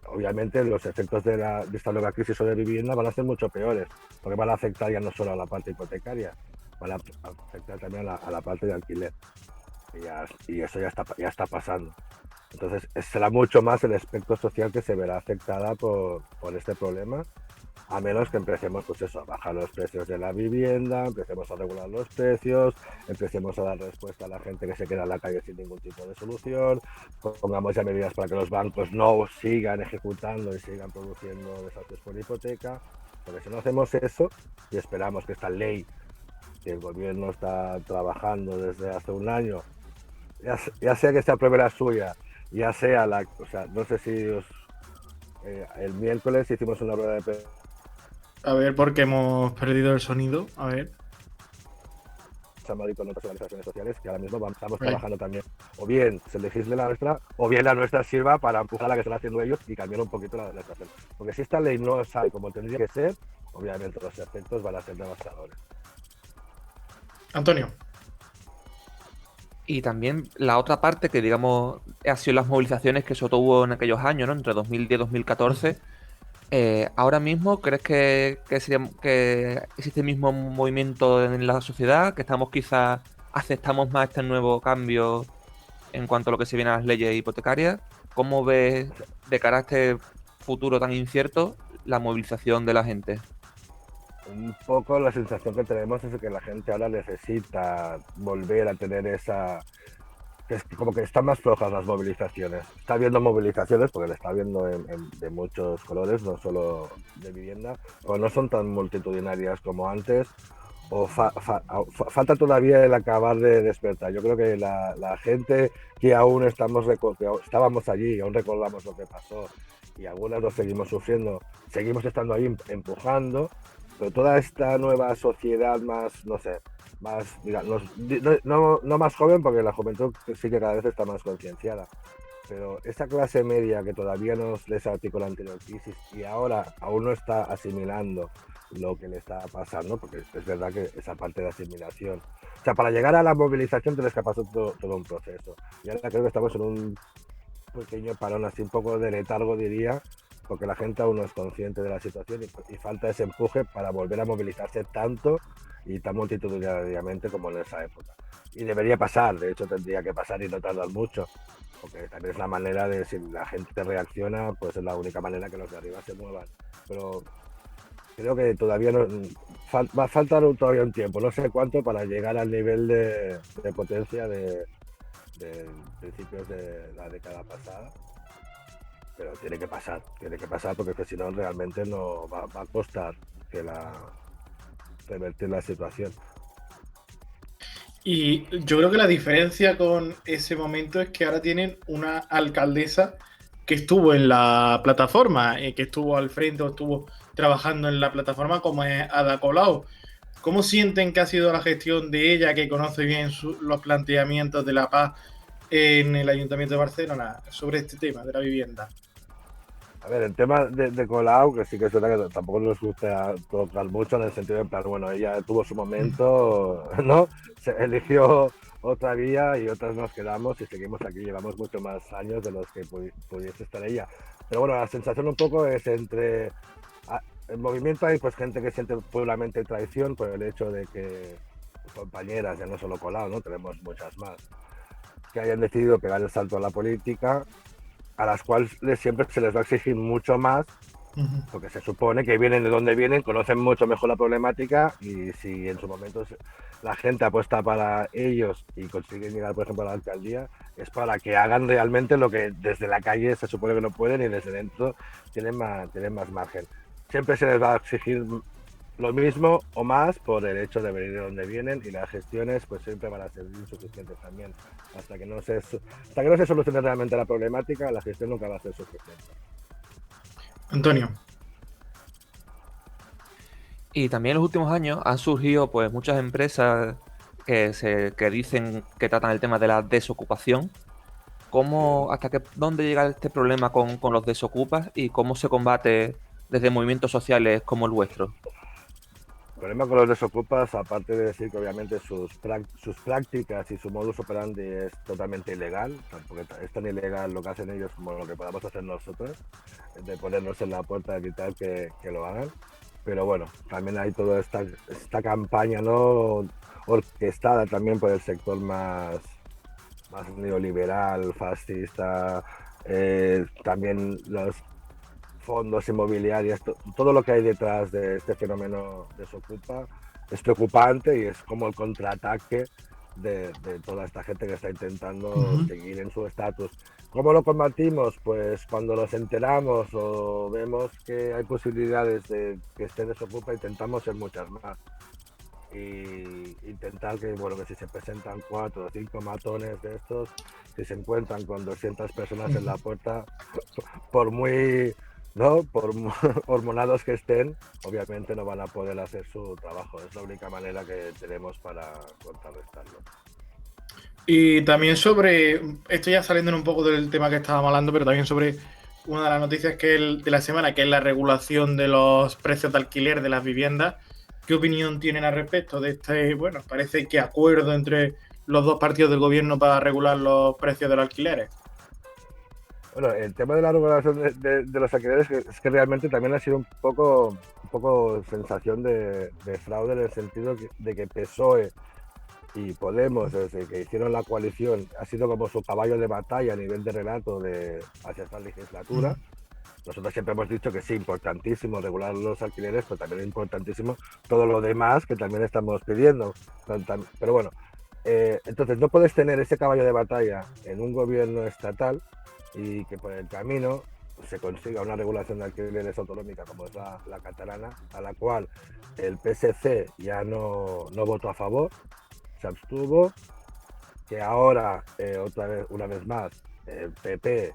S3: obviamente los efectos de esta nueva crisis de vivienda van a ser mucho peores, porque van a afectar ya no solo a la parte hipotecaria, van a afectar también a la parte de alquiler. Y eso ya está pasando. Entonces será mucho más el aspecto social que se verá afectada por este problema, a menos que empecemos, pues eso, a bajar los precios de la vivienda, empecemos a regular los precios, empecemos a dar respuesta a la gente que se queda en la calle sin ningún tipo de solución, pongamos ya medidas para que los bancos no sigan ejecutando y sigan produciendo desahucios por hipoteca, porque si no hacemos eso y esperamos que esta ley que el gobierno está trabajando desde hace un año, ya sea que se apruebe la suya, ya sea o sea, no sé si el miércoles hicimos una rueda de prensa.
S1: A ver, porque hemos perdido el sonido. A ver.
S3: Madrid con otras organizaciones sociales que ahora mismo estamos trabajando también. O bien se legisle la nuestra, o bien la nuestra sirva para empujar a la que están haciendo ellos y cambiar un poquito la legislación. Porque si esta ley no sale como tendría que ser, obviamente los efectos van a ser devastadores.
S1: Antonio.
S2: Y también la otra parte que, digamos, ha sido las movilizaciones que se tuvo en aquellos años, ¿no? Entre 2010 y 2014. Ahora mismo, ¿crees que existe el mismo movimiento en la sociedad? ¿Que aceptamos más este nuevo cambio en cuanto a lo que se viene a las leyes hipotecarias? ¿Cómo ves, de cara a este futuro tan incierto, la movilización de la gente?
S3: Un poco la sensación que tenemos es que la gente ahora necesita volver a tener que es como que están más flojas las movilizaciones. Está habiendo movilizaciones, porque le está habiendo de muchos colores, no solo de vivienda, pero no son tan multitudinarias como antes, o falta todavía el acabar de despertar. Yo creo que la gente que aún estábamos allí y aún recordamos lo que pasó, y algunas lo seguimos sufriendo, seguimos estando ahí empujando, pero toda esta nueva sociedad más, no sé, más, digamos, no más joven, porque la juventud sí que cada vez está más concienciada, pero esa clase media que todavía no les articuló la anterior crisis y ahora aún no está asimilando lo que le está pasando, porque es verdad que esa parte de asimilación, o sea, para llegar a la movilización tienes que pasar todo un proceso, y ahora creo que estamos en un pequeño parón, así un poco de letargo, diría, porque la gente aún no es consciente de la situación y falta ese empuje para volver a movilizarse tanto y tan multitudinariamente como en esa época. Y debería pasar, de hecho tendría que pasar y no tardar mucho, porque también es la manera de, si la gente reacciona, pues es la única manera que los de arriba se muevan. Pero creo que todavía va a faltar todavía un tiempo, no sé cuánto, para llegar al nivel de potencia de principios de la década pasada. Pero tiene que pasar, porque si no realmente no va a costar revertir la situación.
S1: Y yo creo que la diferencia con ese momento es que ahora tienen una alcaldesa que estuvo en la plataforma, que estuvo al frente o estuvo trabajando en la plataforma, como es Ada Colau. ¿Cómo sienten que ha sido la gestión de ella, que conoce bien los planteamientos de la paz en el Ayuntamiento de Barcelona sobre este tema de la vivienda?
S3: A ver, el tema de Colau, que sí que es verdad que tampoco nos gusta tocar mucho en el sentido de, en plan, bueno, ella tuvo su momento, ¿no? Se eligió otra vía y otras nos quedamos y seguimos aquí. Llevamos mucho más años de los que pudiese estar ella. Pero bueno, la sensación un poco es entre... En movimiento hay pues gente que siente puramente traición por el hecho de que compañeras, ya no solo Colau, ¿no? Tenemos muchas más, que hayan decidido pegar el salto a la política, a las cuales siempre se les va a exigir mucho más, porque se supone que vienen de donde vienen, conocen mucho mejor la problemática y si en su momento la gente apuesta para ellos y consiguen llegar, por ejemplo, a la alcaldía, es para que hagan realmente lo que desde la calle se supone que no pueden y desde dentro tienen más margen. Siempre se les va a exigir lo mismo o más por el hecho de venir de donde vienen y las gestiones pues siempre van a ser insuficientes también. Hasta que no se solucione realmente la problemática, la gestión nunca va a ser suficiente.
S1: Antonio.
S2: Y también en los últimos años han surgido pues muchas empresas que dicen que tratan el tema de la desocupación. ¿Dónde llega este problema con los desocupas y cómo se combate desde movimientos sociales como el vuestro?
S3: El problema con los desocupas, aparte de decir que obviamente sus prácticas y su modus operandi es totalmente ilegal, porque es tan ilegal lo que hacen ellos como lo que podamos hacer nosotros, de ponernos en la puerta de evitar que lo hagan. Pero bueno, también hay toda esta campaña, ¿no?, orquestada también por el sector más neoliberal, fascista, también los fondos inmobiliarios, todo lo que hay detrás de este fenómeno desocupa es preocupante y es como el contraataque de toda esta gente que está intentando seguir en su estatus. ¿Cómo lo combatimos? Pues cuando nos enteramos o vemos que hay posibilidades de que esté desocupa, intentamos ser muchas más. Y intentar que, bueno, que si se presentan 4 o 5 matones de estos, si se encuentran con 200 personas en la puerta, por muy, ¿no?, por hormonados que estén, obviamente no van a poder hacer su trabajo. Es la única manera que tenemos para contrarrestarlo.
S1: Y también sobre, esto ya saliendo un poco del tema que estábamos hablando, pero también sobre una de las noticias de la semana, que es la regulación de los precios de alquiler de las viviendas. ¿Qué opinión tienen al respecto de este, bueno, parece que acuerdo entre los dos partidos del gobierno para regular los precios de los alquileres?
S3: Bueno, el tema de la regulación de los alquileres es que realmente también ha sido un poco sensación de fraude, en el sentido de que PSOE y Podemos, desde que hicieron la coalición, ha sido como su caballo de batalla a nivel de relato hacia esta legislatura. Nosotros siempre hemos dicho que sí, importantísimo regular los alquileres, pero también es importantísimo todo lo demás que también estamos pidiendo. Pero bueno, entonces no puedes tener ese caballo de batalla en un gobierno estatal y que por el camino se consiga una regulación de alquileres autonómica como es la catalana, a la cual el PSC ya no votó a favor, se abstuvo, que ahora, una vez más, el PP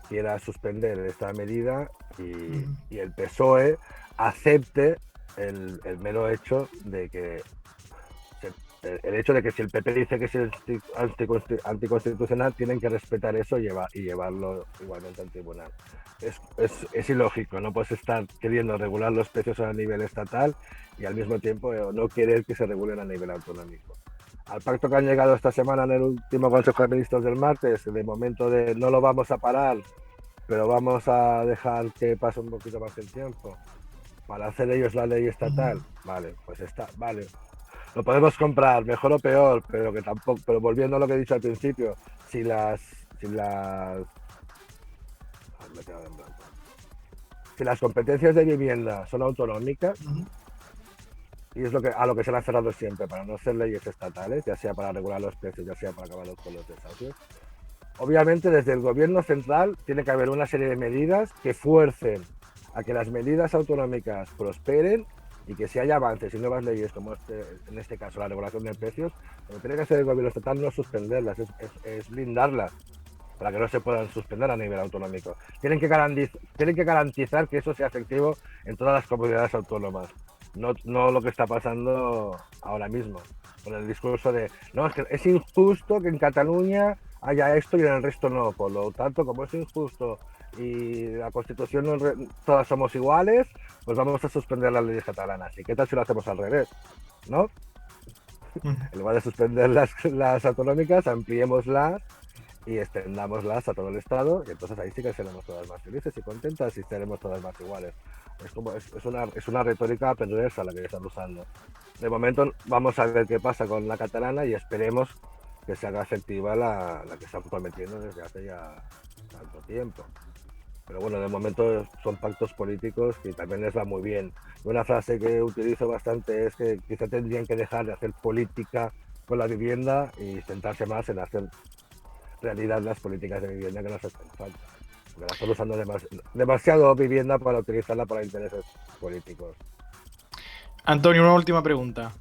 S3: quiera suspender esta medida y el PSOE acepte el mero hecho de que el hecho de que si el PP dice que es anticonstitucional, tienen que respetar eso y llevarlo igualmente al tribunal. Es ilógico, no puedes estar queriendo regular los precios a nivel estatal y al mismo tiempo no querer que se regulen a nivel autonómico. Al pacto que han llegado esta semana en el último Consejo de Ministros del martes, de momento de no lo vamos a parar, pero vamos a dejar que pase un poquito más el tiempo para hacer ellos la ley estatal, vale, pues está, vale. Lo podemos comprar, mejor o peor, pero que tampoco, pero volviendo a lo que he dicho al principio, si las competencias de vivienda son autonómicas, y es a lo que se han cerrado siempre, para no ser leyes estatales, ya sea para regular los precios, ya sea para acabar con los desahucios. Obviamente, desde el gobierno central tiene que haber una serie de medidas que fuercen a que las medidas autonómicas prosperen y que si hay avances y nuevas leyes, como en este caso la regulación de precios, lo que tiene que hacer el gobierno estatal no es suspenderlas, es blindarlas para que no se puedan suspender a nivel autonómico. Tienen que garantizar que eso sea efectivo en todas las comunidades autónomas. No lo que está pasando ahora mismo, con el discurso de no, es que es injusto que en Cataluña haya esto y en el resto no. Por lo tanto, como es injusto y la Constitución todas somos iguales, pues vamos a suspender las leyes catalanas. ¿Y qué tal si lo hacemos al revés? ¿No? En lugar de suspender las autonómicas, ampliémoslas y extendámoslas a todo el Estado, y entonces ahí sí que seremos todas más felices y contentas y seremos todas más iguales. Es una retórica perversa la que están usando. De momento vamos a ver qué pasa con la catalana y esperemos que se haga efectiva la que están prometiendo desde hace ya tanto tiempo. Pero bueno, de momento son pactos políticos que también les va muy bien. Una frase que utilizo bastante es que quizá tendrían que dejar de hacer política con la vivienda y centrarse más en hacer realidad las políticas de vivienda que nos hacen falta. Porque la están usando demasiado vivienda para utilizarla para intereses políticos.
S1: Antonio, una última pregunta.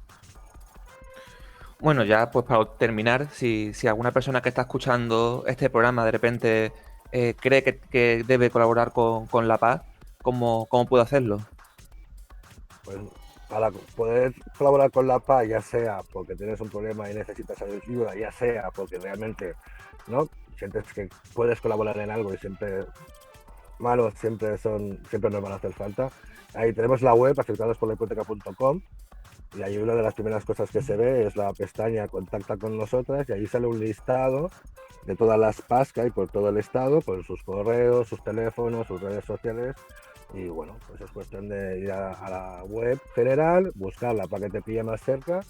S2: Bueno, ya pues para terminar, si alguna persona que está escuchando este programa de repente cree que debe colaborar con La Paz, ¿cómo puede hacerlo?
S3: Pues para poder colaborar con la paz, ya sea porque tienes un problema y necesitas ayuda, ya sea porque realmente no sientes que puedes colaborar en algo y siempre manos siempre nos van a hacer falta. Ahí tenemos la web afectadosporlahipoteca.com y ahí una de las primeras cosas que se ve es la pestaña Contacta con nosotras y ahí sale un listado de todas las PAS que hay por todo el estado, con sus correos, sus teléfonos, sus redes sociales. Y bueno, pues es cuestión de ir a la web general, buscarla para que te pille más cerca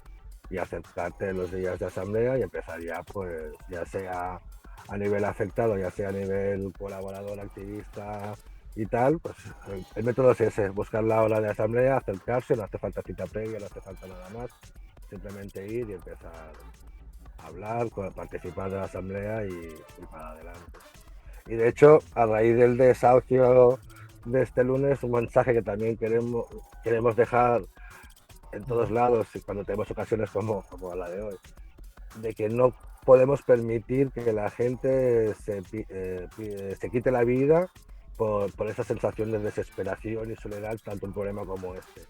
S3: y acercarte los días de asamblea y empezar ya, pues ya sea a nivel afectado, ya sea a nivel colaborador, activista y tal, pues el método es ese, buscar la hora de asamblea, acercarse, no hace falta cita previa, no hace falta nada más, simplemente ir y empezar a hablar, participar de la asamblea y para adelante. Y de hecho, a raíz del desahucio de este lunes, un mensaje que también queremos dejar en todos lados y cuando tenemos ocasiones como la de hoy, de que no podemos permitir que la gente se quite la vida por esa sensación de desesperación y soledad, tanto un problema como este.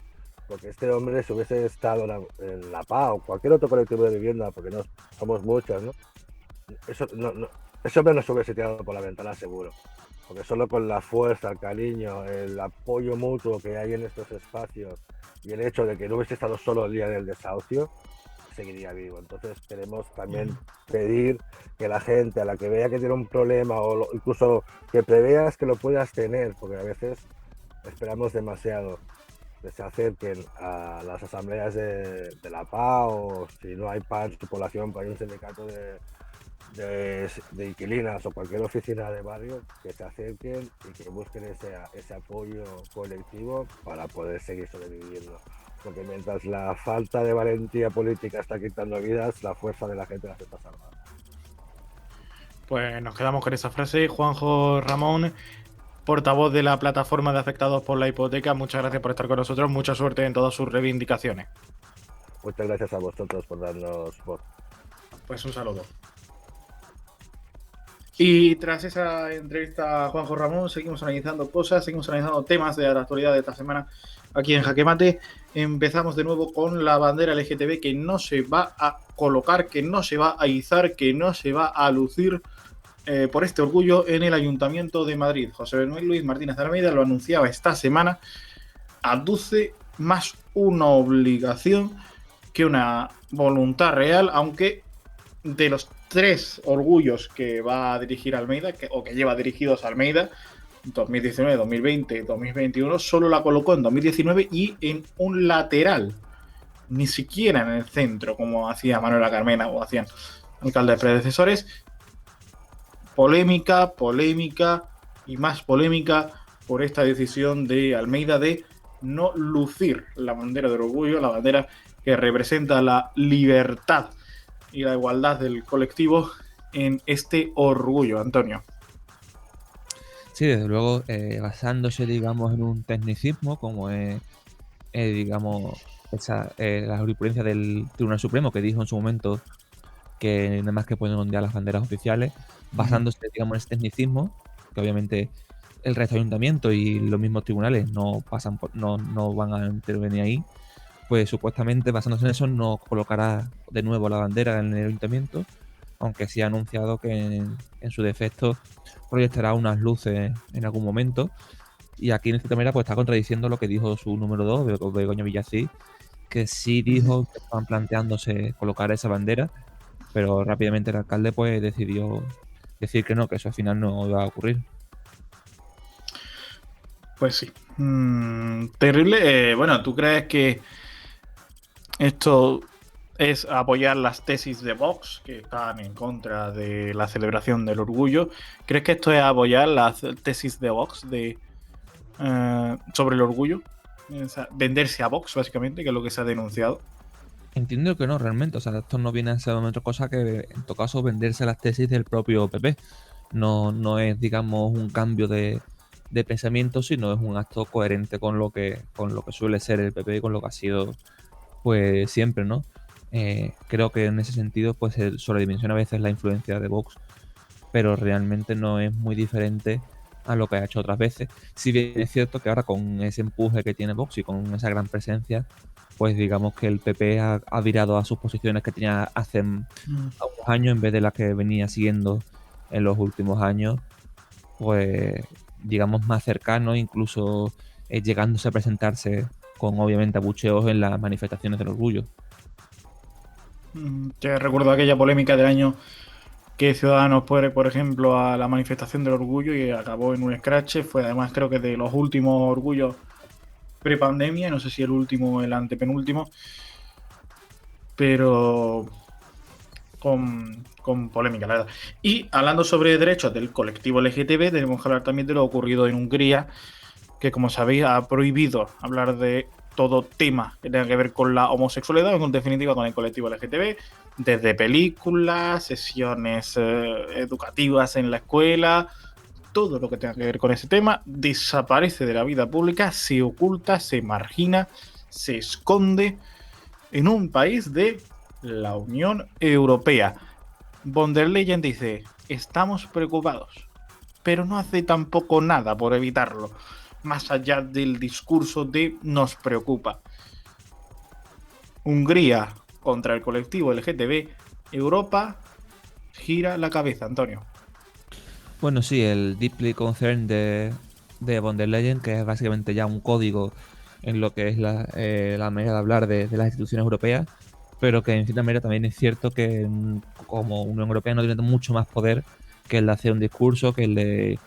S3: Porque este hombre, si hubiese estado en la PA o cualquier otro colectivo de vivienda, porque no somos muchos, ¿no? Ese hombre no se hubiese tirado por la ventana seguro. Porque solo con la fuerza, el cariño, el apoyo mutuo que hay en estos espacios y el hecho de que no hubiese estado solo el día del desahucio, seguiría vivo. Entonces queremos también pedir que la gente a la que vea que tiene un problema o incluso que preveas que lo puedas tener, porque a veces esperamos demasiado, que se acerquen a las asambleas de la PA o si no hay PA en su población, pues hay un sindicato de inquilinas o cualquier oficina de barrio, que se acerquen y que busquen ese apoyo colectivo para poder seguir sobreviviendo. Porque mientras la falta de valentía política está quitando vidas, la fuerza de la gente las está salvando.
S1: Pues nos quedamos con esa frase. Juanjo Ramón, portavoz de la plataforma de afectados por la hipoteca, muchas gracias por estar con nosotros. Mucha suerte en todas sus reivindicaciones.
S3: Muchas gracias a vosotros por darnos voz.
S1: Pues un saludo. Y tras esa entrevista a Juanjo Ramón, seguimos analizando cosas, seguimos analizando temas de la actualidad de esta semana aquí en Jaque Mate. Empezamos de nuevo con la bandera LGTB que no se va a colocar, que no se va a izar, que no se va a lucir por este orgullo en el Ayuntamiento de Madrid. José Manuel Luis Martínez de Almeida lo anunciaba esta semana, aduce más una obligación que una voluntad real, aunque de los 3 orgullos que va a dirigir Almeida, o que lleva dirigidos a Almeida, 2019, 2020, 2021, solo la colocó en 2019 y en un lateral, ni siquiera en el centro, como hacía Manuela Carmena o hacían alcaldes predecesores. Polémica y más polémica por esta decisión de Almeida de no lucir la bandera del orgullo, la bandera que representa la libertad y la igualdad del colectivo en este orgullo, Antonio.
S2: Sí, desde luego, basándose, digamos, en un tecnicismo como es, digamos, la jurisprudencia del Tribunal Supremo que dijo en su momento que nada más que pueden ondear las banderas oficiales, basándose, digamos, en ese tecnicismo, que obviamente el resto de ayuntamientos y los mismos tribunales no van a intervenir ahí, pues supuestamente basándose en eso no colocará de nuevo la bandera en el ayuntamiento, aunque sí ha anunciado que en su defecto proyectará unas luces en algún momento. Y aquí en cierta manera pues está contradiciendo lo que dijo su número 2, Begoña Villacís, que sí dijo que estaban planteándose colocar esa bandera, pero rápidamente el alcalde pues decidió decir que no, que eso al final no iba a ocurrir.
S1: Pues sí. Terrible. Bueno, ¿tú crees que esto es apoyar las tesis de Vox, que están en contra de la celebración del orgullo? ¿Crees que esto es apoyar las tesis de Vox sobre el orgullo? O sea, venderse a Vox, básicamente, que es lo que se ha denunciado.
S2: Entiendo que no, realmente. O sea, esto no viene a ser otra cosa que, en todo caso, venderse las tesis del propio PP. No es, digamos, un cambio de pensamiento, sino es un acto coherente con lo que suele ser el PP y con lo que ha sido, pues, siempre, ¿no? Creo que en ese sentido, pues, se sobredimensiona a veces la influencia de Vox, pero realmente no es muy diferente a lo que ha hecho otras veces. Si bien es cierto que ahora con ese empuje que tiene Vox y con esa gran presencia, pues digamos que el PP ha virado a sus posiciones que tenía hace unos años en vez de las que venía siguiendo en los últimos años, pues digamos más cercano, incluso llegándose a presentarse con obviamente abucheos en las manifestaciones del orgullo.
S1: Te recuerdo aquella polémica del año que Ciudadanos fue, por ejemplo, a la manifestación del orgullo y acabó en un escrache. Fue además creo que de los últimos orgullos prepandemia, no sé si el último o el antepenúltimo, pero con polémica, la verdad. Y hablando sobre derechos del colectivo LGTB, tenemos que hablar también de lo ocurrido en Hungría, que como sabéis ha prohibido hablar de todo tema que tenga que ver con la homosexualidad o en definitiva con el colectivo LGTB, desde películas, sesiones educativas en la escuela, todo lo que tenga que ver con ese tema desaparece de la vida pública, se oculta, se margina, se esconde en un país de la Unión Europea. Von der Leyen dice, estamos preocupados, pero no hace tampoco nada por evitarlo, más allá del discurso de nos preocupa. Hungría contra el colectivo LGTB, Europa gira la cabeza, Antonio.
S2: Bueno, sí, el Deeply Concerned de von der Leyen, que es básicamente ya un código en lo que es la manera de hablar de las instituciones europeas, pero que en cierta manera también es cierto que como Unión Europea no tiene mucho más poder que el de hacer un discurso, que el de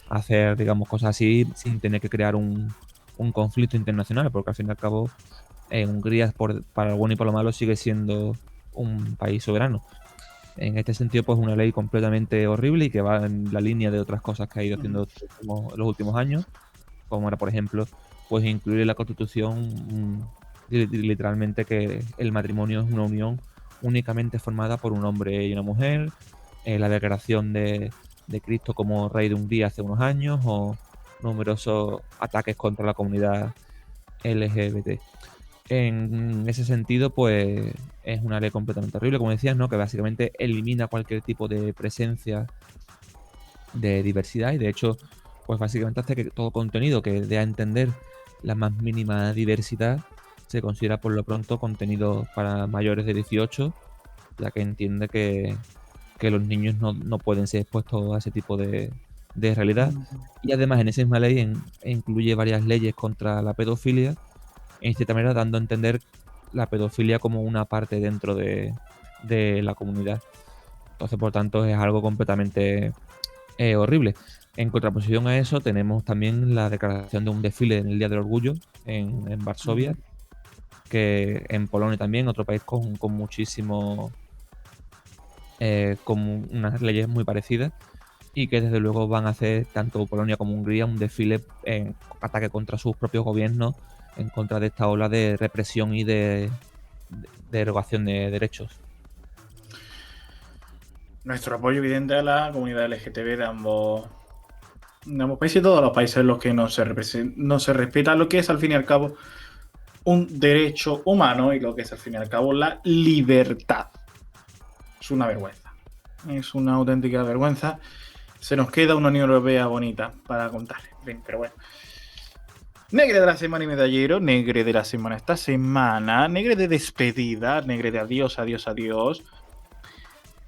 S2: hacer, digamos, cosas así sin tener que crear un conflicto internacional, porque al fin y al cabo Hungría, para lo bueno y para lo malo, sigue siendo un país soberano. En este sentido, pues una ley completamente horrible y que va en la línea de otras cosas que ha ido haciendo en los últimos años, como era, por ejemplo, pues incluir en la Constitución literalmente que el matrimonio es una unión únicamente formada por un hombre y una mujer, la declaración de Cristo como rey de Hungría hace unos años, o numerosos ataques contra la comunidad LGBT. En ese sentido, pues es una ley completamente horrible, como decías, ¿no? Que básicamente elimina cualquier tipo de presencia de diversidad y de hecho, pues básicamente hace que todo contenido que dé a entender la más mínima diversidad se considera por lo pronto contenido para mayores de 18, ya que entiende que los niños no pueden ser expuestos a ese tipo de realidad. Y además en esa misma ley incluye varias leyes contra la pedofilia, en cierta manera dando a entender la pedofilia como una parte dentro de la comunidad. Entonces, por tanto, es algo completamente horrible. En contraposición a eso, tenemos también la declaración de un desfile en el Día del Orgullo en Varsovia, que en Polonia también, otro país con muchísimo... con unas leyes muy parecidas y que desde luego van a hacer tanto Polonia como Hungría un desfile en ataque contra sus propios gobiernos, en contra de esta ola de represión y de derogación de derechos.
S1: Nuestro apoyo evidente a la comunidad LGTB de ambos países y todos los países en los que no se respeta lo que es al fin y al cabo un derecho humano y lo que es al fin y al cabo la libertad. Es una vergüenza. Es una auténtica vergüenza. Se nos queda una Unión Europea bonita para contar. Bien, pero bueno. Negre de la semana y medallero, negre de la semana esta semana, negre de despedida, negre de adiós, adiós, adiós.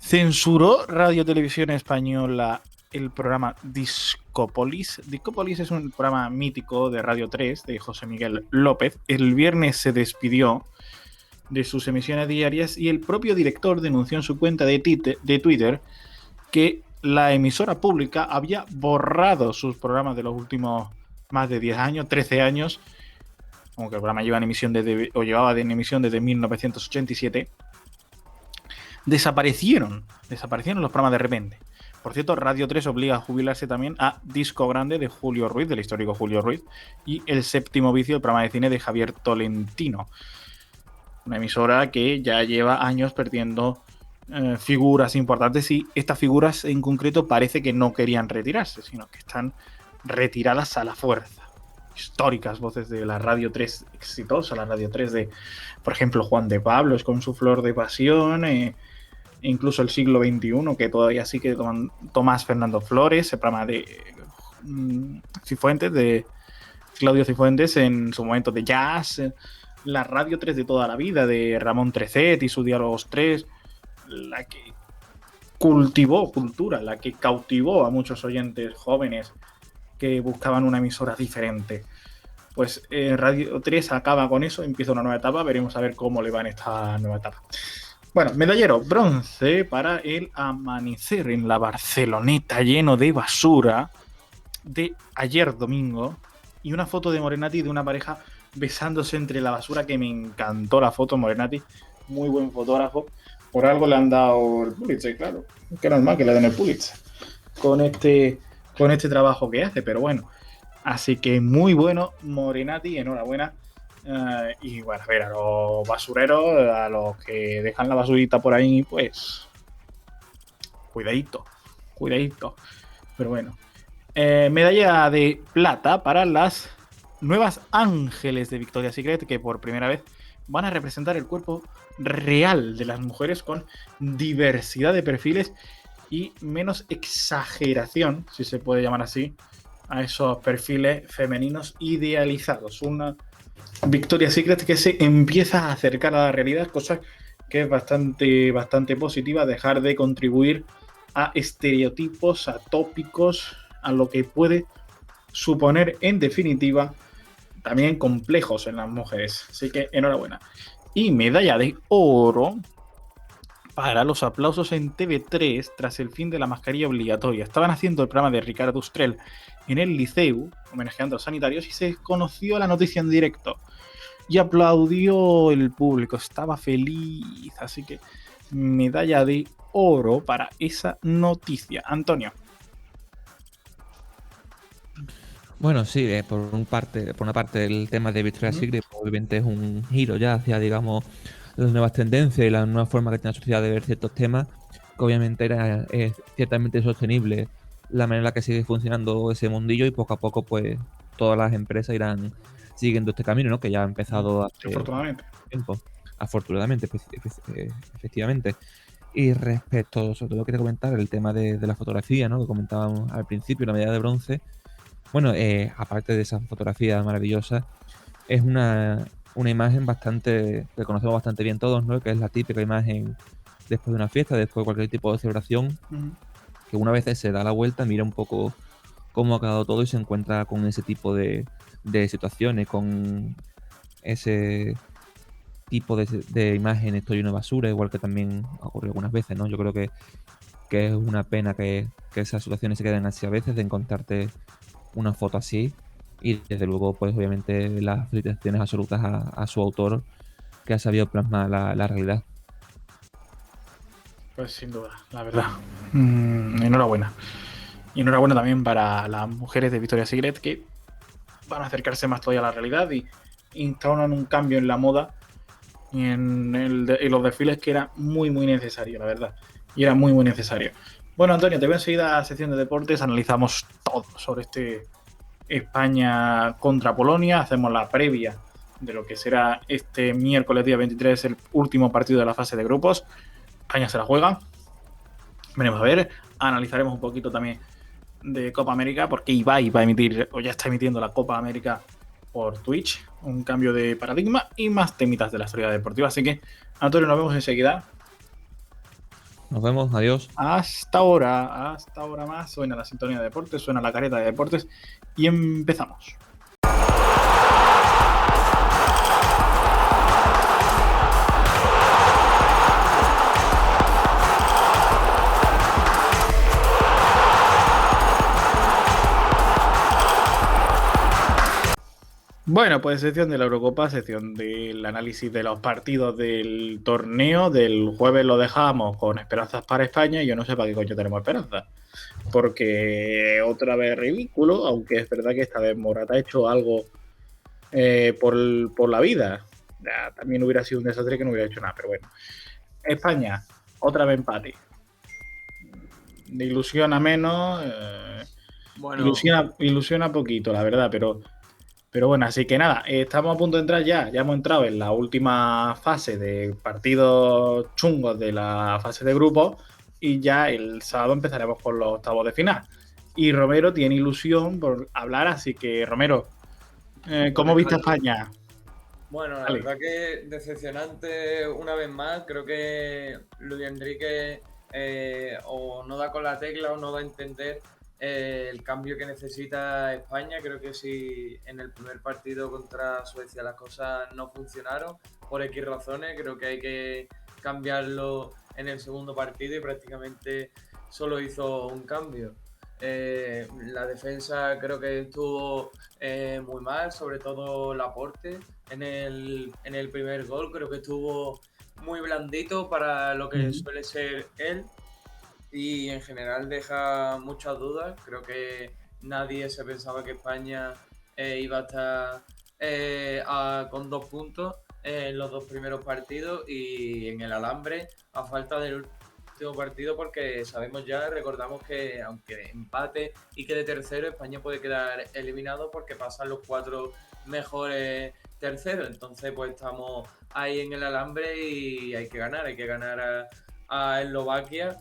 S1: censuró Radio Televisión Española el programa Discópolis. Discópolis es un programa mítico de Radio 3 de José Miguel López. El viernes se despidió de sus emisiones diarias y el propio director denunció en su cuenta de Twitter que la emisora pública había borrado sus programas de los últimos más de 10 años, 13 años, aunque el programa llevaba en emisión desde 1987. Desaparecieron los programas de repente. Por cierto, Radio 3 obliga a jubilarse también a Disco Grande de Julio Ruiz, del histórico Julio Ruiz, y El Séptimo Vicio, el programa de cine de Javier Tolentino. Una emisora que ya lleva años perdiendo figuras importantes, y estas figuras en concreto parece que no querían retirarse, sino que están retiradas a la fuerza. Históricas voces de la Radio 3 exitosa, la Radio 3 de, por ejemplo, Juan de Pablos con su Flor de Pasión, incluso el siglo XXI, que todavía sí que Tomás Fernando Flores, el programa de Cifuentes, de Claudio Cifuentes en su momento de jazz, la Radio 3 de toda la vida, de Ramón Trecet y sus Diálogos 3, la que cultivó cultura, la que cautivó a muchos oyentes jóvenes que buscaban una emisora diferente. Pues Radio 3 acaba con eso, empieza una nueva etapa, veremos a ver cómo le va en esta nueva etapa. Bueno, medallero bronce para el amanecer en la Barceloneta lleno de basura de ayer domingo, y una foto de Morenati de una pareja besándose entre la basura, que me encantó la foto. Morenati, muy buen fotógrafo, por algo le han dado el Pulitzer, claro, que normal que le den el Pulitzer con este trabajo que hace, pero bueno, así que muy bueno Morenati, enhorabuena. Y bueno, a ver, a los basureros, a los que dejan la basurita por ahí, pues cuidadito, pero bueno. Medalla de plata para las nuevas ángeles de Victoria's Secret, que por primera vez van a representar el cuerpo real de las mujeres con diversidad de perfiles y menos exageración, si se puede llamar así, a esos perfiles femeninos idealizados. Una Victoria's Secret que se empieza a acercar a la realidad, cosa que es bastante positiva, dejar de contribuir a estereotipos, a tópicos, a lo que puede suponer, en definitiva, también complejos en las mujeres. Así que enhorabuena. Y medalla de oro para los aplausos en TV3 tras el fin de la mascarilla obligatoria. Estaban haciendo el programa de Ricardo Ustrell en el Liceu, homenajeando a los sanitarios, y se conoció la noticia en directo. Y aplaudió el público, estaba feliz. Así que medalla de oro para esa noticia. Antonio.
S2: Bueno, sí, por una parte el tema de Victoria's Secret obviamente es un giro ya hacia, digamos, las nuevas tendencias y la nueva forma que tiene la sociedad de ver ciertos temas, que obviamente es ciertamente sostenible la manera en la que sigue funcionando ese mundillo, y poco a poco pues todas las empresas irán siguiendo este camino, ¿no? Que ya ha empezado hace tiempo. Afortunadamente, efectivamente. Y respecto, sobre todo quería comentar el tema de la fotografía, ¿no? Que comentábamos al principio, la medalla de bronce. Bueno, aparte de esa fotografía maravillosa, es una imagen que conocemos bastante bien todos, ¿no? Que es la típica imagen después de una fiesta, después de cualquier tipo de celebración, que una vez se da la vuelta, mira un poco cómo ha quedado todo y se encuentra con ese tipo de situaciones, con ese tipo de imágenes todo lleno de basura, igual que también ocurrió algunas veces, ¿no? Yo creo que es una pena que esas situaciones se queden así a veces, de encontrarte una foto así, y desde luego pues obviamente las felicitaciones absolutas a su autor, que ha sabido plasmar la realidad.
S1: Pues sin duda, la verdad. Enhorabuena. Y enhorabuena también para las mujeres de Victoria's Secret, que van a acercarse más todavía a la realidad y instauran un cambio en la moda y en los desfiles, que era muy necesario, la verdad. Y era muy necesario. Bueno, Antonio, te veo enseguida a la sección de deportes. Analizamos todo sobre este España contra Polonia. Hacemos la previa de lo que será este miércoles día 23, el último partido de la fase de grupos. España se la juega. Veremos a ver. Analizaremos un poquito también de Copa América, porque Ibai va a emitir, o ya está emitiendo, la Copa América por Twitch. Un cambio de paradigma y más temitas de la actualidad deportiva. Así que, Antonio, nos vemos enseguida.
S2: Nos vemos, adiós.
S1: Hasta ahora más. Suena la sintonía de deportes, suena la careta de deportes y empezamos. Bueno, pues sección de la Eurocopa, sección del análisis de los partidos del torneo. Del jueves lo dejamos con esperanzas para España y yo no sé para qué coño tenemos esperanzas. Porque otra vez ridículo, aunque es verdad que esta vez Morata ha hecho algo por la vida. Ya, también hubiera sido un desastre que no hubiera hecho nada, pero bueno. España, otra vez empate. Ilusiona menos,
S4: Bueno,
S1: ilusiona poquito, la verdad, pero bueno, así que nada, estamos a punto de entrar ya hemos entrado en la última fase de partidos chungos de la fase de grupos y ya el sábado empezaremos con los octavos de final. Y Romero tiene ilusión por hablar, así que Romero, ¿cómo viste a España?
S4: bueno, la
S1: Dale.
S4: verdad que decepcionante una vez más. Creo que Luis Enrique o no da con la tecla o no da a entender el cambio que necesita España. Creo que si en el primer partido contra Suecia las cosas no funcionaron por X razones, creo que hay que cambiarlo en el segundo partido y prácticamente solo hizo un cambio. La defensa creo que estuvo muy mal, sobre todo Laporte en el primer gol. Creo que estuvo muy blandito para lo que suele ser él y en general deja muchas dudas. Creo que nadie se pensaba que España iba a estar con 2 puntos en los 2 primeros partidos y en el alambre a falta del último partido, porque sabemos ya, recordamos que aunque empate y quede tercero, España puede quedar eliminado porque pasan los 4 mejores terceros. Entonces pues estamos ahí en el alambre y hay que ganar a Eslovaquia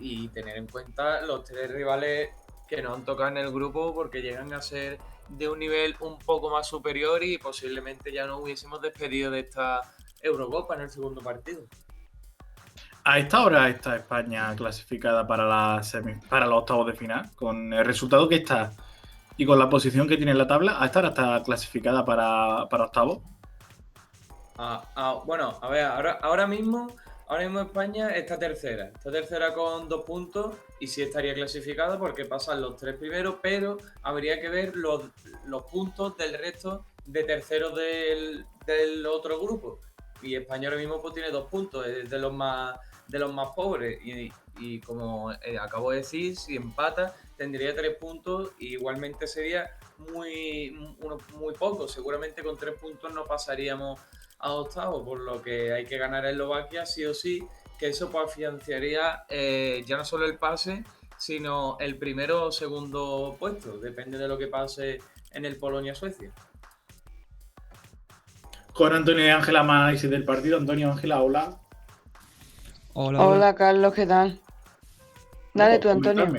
S4: y tener en cuenta los 3 rivales que nos han tocado en el grupo, porque llegan a ser de un nivel un poco más superior y posiblemente ya nos hubiésemos despedido de esta Eurocopa en el segundo partido.
S1: A esta hora está España clasificada para los octavos de final, con el resultado que está y con la posición que tiene en la tabla. A esta hora está clasificada para octavos.
S4: Bueno, a ver, ahora mismo España está tercera con 2 puntos y sí estaría clasificada porque pasan los 3 primeros, pero habría que ver los puntos del resto de terceros del otro grupo. Y España ahora mismo pues tiene 2 puntos, es de los más pobres y como acabo de decir, si empata tendría 3 puntos y igualmente sería muy poco. Seguramente con 3 puntos no pasaríamos a octavos, por lo que hay que ganar a Eslovaquia sí o sí, que eso pues financiaría ya no solo el pase, sino el primero o segundo puesto, depende de lo que pase en el Polonia-Suecia.
S1: Con Antonio y Ángela, más análisis del partido. Antonio, Ángela, hola.
S5: Hola Carlos, ¿qué tal? Dale tú, Antonio.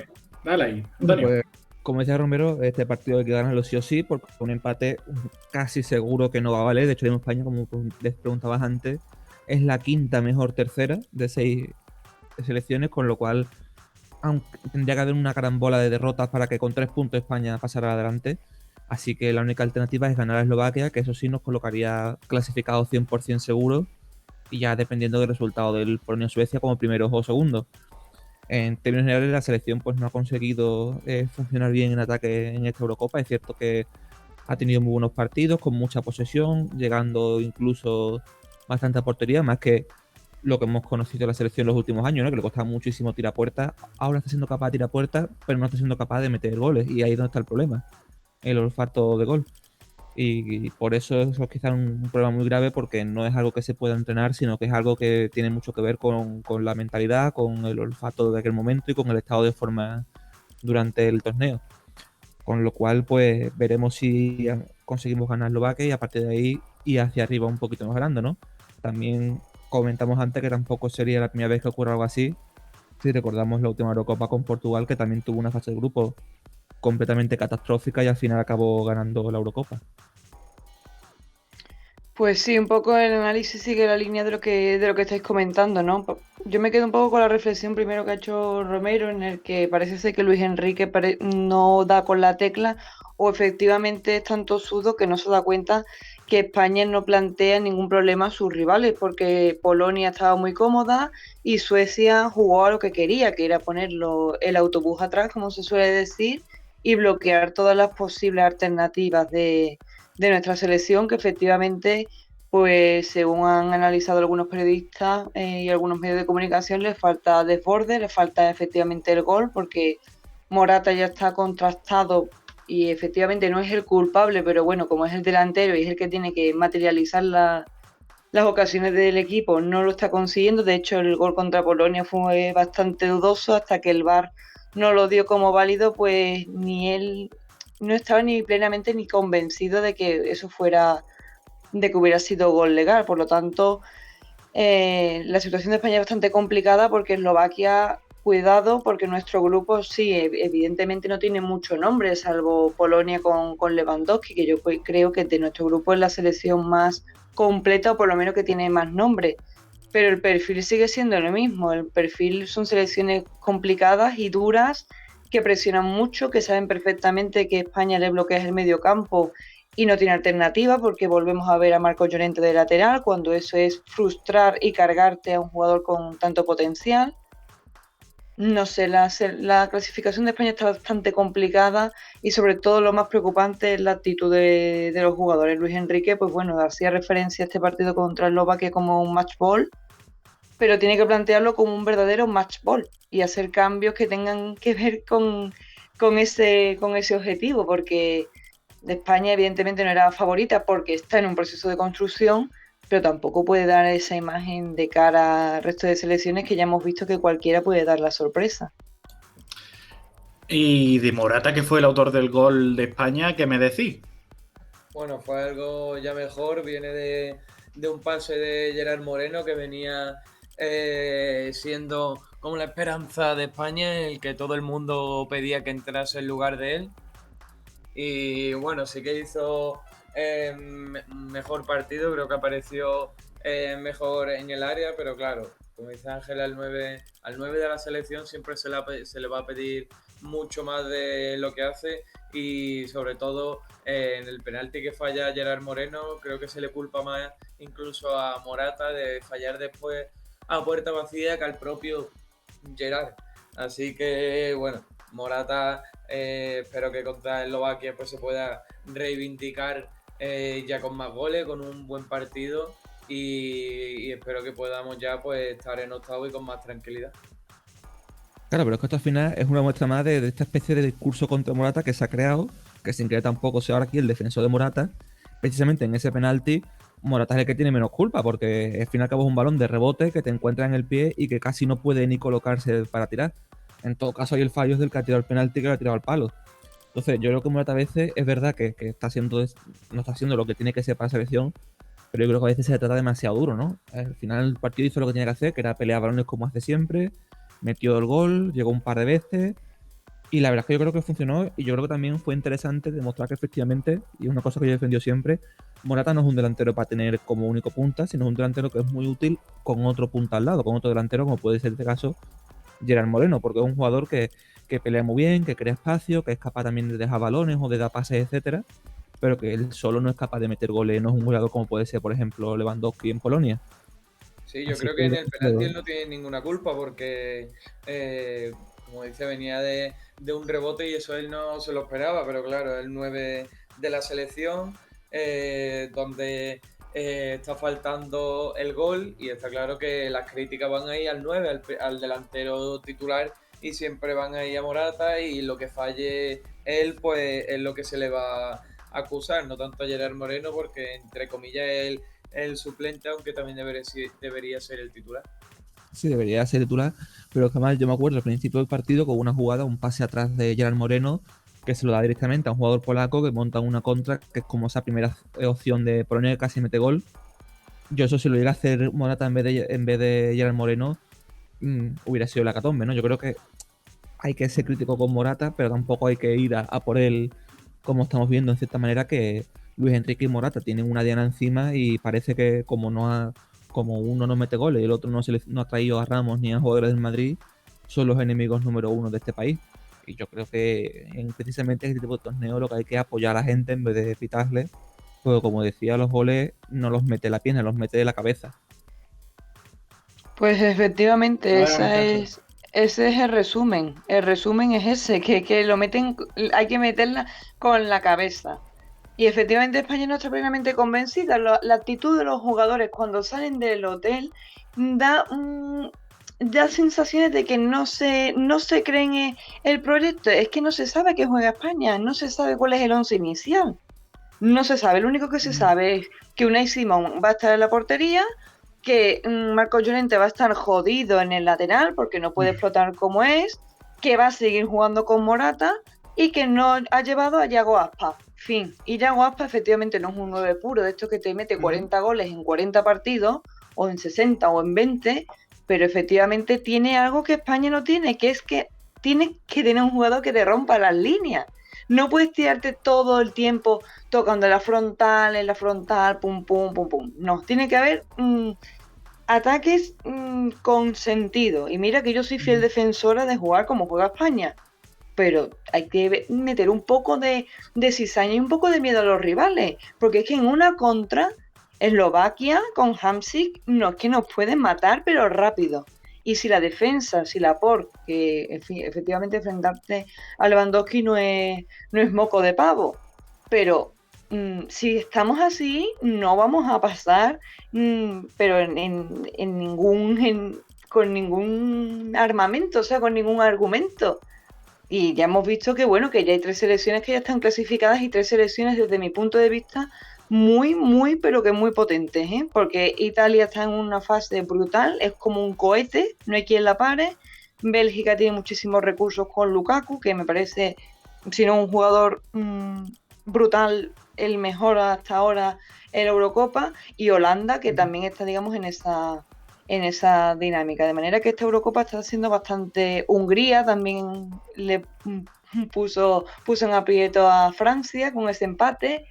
S1: Dale ahí, Antonio.
S2: Pues, como decía Romero, este partido hay que ganarlo sí o sí, porque un empate casi seguro que no va a valer. De hecho, en España, como les preguntabas antes, es la quinta mejor tercera de 6 selecciones, con lo cual aunque tendría que haber una carambola de derrotas para que con 3 puntos España pasara adelante. Así que la única alternativa es ganar a Eslovaquia, que eso sí nos colocaría clasificados 100% seguro, y ya dependiendo del resultado del Polonia-Suecia como primeros o segundos. En términos generales, la selección pues no ha conseguido funcionar bien en ataque en esta Eurocopa. Es cierto que ha tenido muy buenos partidos, con mucha posesión, llegando incluso bastante a portería, más que lo que hemos conocido de la selección en los últimos años, ¿no? Que le costaba muchísimo tirar puertas. Ahora está siendo capaz de tirar puertas, pero no está siendo capaz de meter goles, y ahí es donde está el problema, el olfato de gol. Y por eso es quizás un problema muy grave, porque no es algo que se pueda entrenar, sino que es algo que tiene mucho que ver con la mentalidad, con el olfato de aquel momento y con el estado de forma durante el torneo. Con lo cual, pues veremos si conseguimos ganar Eslovaquia y a partir de ahí ir hacia arriba un poquito más grande, ¿no? También comentamos antes que tampoco sería la primera vez que ocurra algo así. Si recordamos la última Eurocopa con Portugal, que también tuvo una fase de grupo completamente catastrófica y al final acabó ganando la Eurocopa.
S5: Pues sí, un poco el análisis sigue la línea de lo que estáis comentando, ¿no? Yo me quedo un poco con la reflexión primero que ha hecho Romero, en el que parece ser que Luis Enrique no da con la tecla, o efectivamente es tan tosudo que no se da cuenta que España no plantea ningún problema a sus rivales, porque Polonia estaba muy cómoda y Suecia jugó a lo que quería, que era ponerlo el autobús atrás, como se suele decir, y bloquear todas las posibles alternativas de nuestra selección, que efectivamente, pues según han analizado algunos periodistas y algunos medios de comunicación, les falta desborde, les falta efectivamente el gol, porque Morata ya está contrastado y efectivamente no es el culpable, pero bueno, como es el delantero y es el que tiene que materializar las ocasiones del equipo, no lo está consiguiendo. De hecho, el gol contra Polonia fue bastante dudoso hasta que el VAR no lo dio como válido, pues ni él no estaba ni plenamente ni convencido de que eso fuera, de que hubiera sido gol legal. Por lo tanto, la situación de España es bastante complicada porque Eslovaquia, cuidado, porque nuestro grupo sí, evidentemente no tiene mucho nombre, salvo Polonia con Lewandowski, que yo creo que de nuestro grupo es la selección más completa, o por lo menos que tiene más nombre. Pero el perfil sigue siendo lo mismo. El perfil son selecciones complicadas y duras, que presionan mucho, que saben perfectamente que España le bloquea el medio campo y no tiene alternativa, porque volvemos a ver a Marcos Llorente de lateral, cuando eso es frustrar y cargarte a un jugador con tanto potencial. No sé, la clasificación de España está bastante complicada y sobre todo lo más preocupante es la actitud de los jugadores. Luis Enrique, pues bueno, hacía referencia a este partido contra Eslovaquia como un match ball, pero tiene que plantearlo como un verdadero match ball y hacer cambios que tengan que ver con ese objetivo, porque España evidentemente no era favorita porque está en un proceso de construcción, pero tampoco puede dar esa imagen de cara al resto de selecciones, que ya hemos visto que cualquiera puede dar la sorpresa.
S1: Y de Morata, que fue el autor del gol de España, ¿qué me decís?
S4: Bueno, fue algo ya mejor, viene de un pase de Gerard Moreno que venía siendo como la esperanza de España, en el que todo el mundo pedía que entrase en lugar de él. Y bueno, sí que hizo mejor partido, creo que apareció mejor en el área, pero claro, como dice Ángel, al 9 de la selección siempre se le va a pedir mucho más de lo que hace, y sobre todo en el penalti que falla Gerard Moreno, creo que se le culpa más incluso a Morata de fallar después a puerta vacía que al propio Gerard. Así que bueno, Morata, espero que contra Eslovaquia pues se pueda reivindicar ya con más goles, con un buen partido, y espero que podamos ya pues estar en octavo y con más tranquilidad.
S2: Claro, pero es que esto al final es una muestra más de esta especie de discurso contra Morata que se ha creado, que sin querer tampoco sea ahora aquí el defensor de Morata. Precisamente en ese penalti, Morata es el que tiene menos culpa, porque al fin y al cabo es un balón de rebote que te encuentra en el pie y que casi no puede ni colocarse para tirar. En todo caso, hay el fallo del que ha tirado el penalti, que lo ha tirado al palo. Entonces, yo creo que Morata a veces es verdad que está haciendo, no está haciendo lo que tiene que ser para la selección, pero yo creo que a veces se le trata demasiado duro, ¿no? Al final el partido hizo lo que tenía que hacer, que era pelear balones como hace siempre, metió el gol, llegó un par de veces, y la verdad es que yo creo que funcionó, y yo creo que también fue interesante demostrar que efectivamente, y es una cosa que yo he defendido siempre, Morata no es un delantero para tener como único punta, sino es un delantero que es muy útil con otro punta al lado, con otro delantero, como puede ser en este caso Gerard Moreno, porque es un jugador que pelea muy bien, que crea espacio, que es capaz también de dejar balones o de dar pases, etcétera, pero que él solo no es capaz de meter goles, no es un jugador como puede ser, por ejemplo, Lewandowski en Polonia.
S4: Sí, yo
S2: Así
S4: creo que en el penalti él
S2: que
S4: no tiene ninguna culpa porque, como dice, venía de un rebote y eso él no se lo esperaba, pero claro, el 9 de la selección, donde está faltando el gol, y está claro que las críticas van ahí al 9, al delantero titular, y siempre van ahí a Morata, y lo que falle él pues es lo que se le va a acusar, no tanto a Gerard Moreno, porque entre comillas él el suplente, aunque también debería ser el titular.
S2: sí, debería ser titular, pero jamás yo me acuerdo al principio del partido con una jugada, un pase atrás de Gerard Moreno, que se lo da directamente a un jugador polaco que monta una contra, que es como esa primera opción de Polonia que casi mete gol. Yo eso si lo llega a hacer Morata en vez de Gerard Moreno, hubiera sido la catombe, ¿no? Yo creo que hay que ser crítico con Morata, pero tampoco hay que ir a por él, como estamos viendo en cierta manera, que Luis Enrique y Morata tienen una diana encima y parece que como uno no mete goles y el otro no ha traído a Ramos ni a jugadores del Madrid, son los enemigos número uno de este país. Y yo creo que precisamente en este tipo de torneo lo que hay que apoyar a la gente en vez de pitarle, porque como decía, los goles no los mete la pierna, los mete de la cabeza.
S5: Pues efectivamente,
S1: No era mi caso.
S5: ese es el resumen. El resumen es ese, que lo meten, hay que meterla con la cabeza. Y efectivamente España no está plenamente convencida. La actitud de los jugadores cuando salen del hotel da, da sensaciones de que no se creen el proyecto. Es que no se sabe que juega España, no se sabe cuál es el once inicial. No se sabe, lo único que se sabe es que Unai Simón va a estar en la portería, que Marcos Llorente va a estar jodido en el lateral porque no puede explotar como es, que va a seguir jugando con Morata y que no ha llevado a Yago Aspas. Fin. Y Yago Aspas efectivamente no es un 9 puro, de estos que te mete 40 goles en 40 partidos, o en 60 o en 20, pero efectivamente tiene algo que España no tiene, que es que tiene que tener un jugador que te rompa las líneas. No puedes tirarte todo el tiempo tocando en la frontal, pum, pum, pum, pum. No, tiene que haber ataques con sentido. Y mira que yo soy fiel defensora de jugar como juega España, pero hay que meter un poco de cizaña y un poco de miedo a los rivales, porque es que en una contra, Eslovaquia con Hamsik no es que nos pueden matar, pero rápido. Y si la defensa, si la por, que efectivamente enfrentarte a Lewandowski no es moco de pavo, pero si estamos así, no vamos a pasar, pero con ningún armamento, o sea, con ningún argumento. Y ya hemos visto que, bueno, que ya hay 3 selecciones que ya están clasificadas y 3 selecciones, desde mi punto de vista, muy, muy, pero que muy potentes, ¿eh? Porque Italia está en una fase brutal, es como un cohete, no hay quien la pare. Bélgica tiene muchísimos recursos con Lukaku, que me parece, si no un jugador brutal, el mejor hasta ahora en la Eurocopa. Y Holanda, que también está, digamos, en esa dinámica. De manera que esta Eurocopa está siendo bastante... Hungría también le puso en aprieto a Francia con ese empate.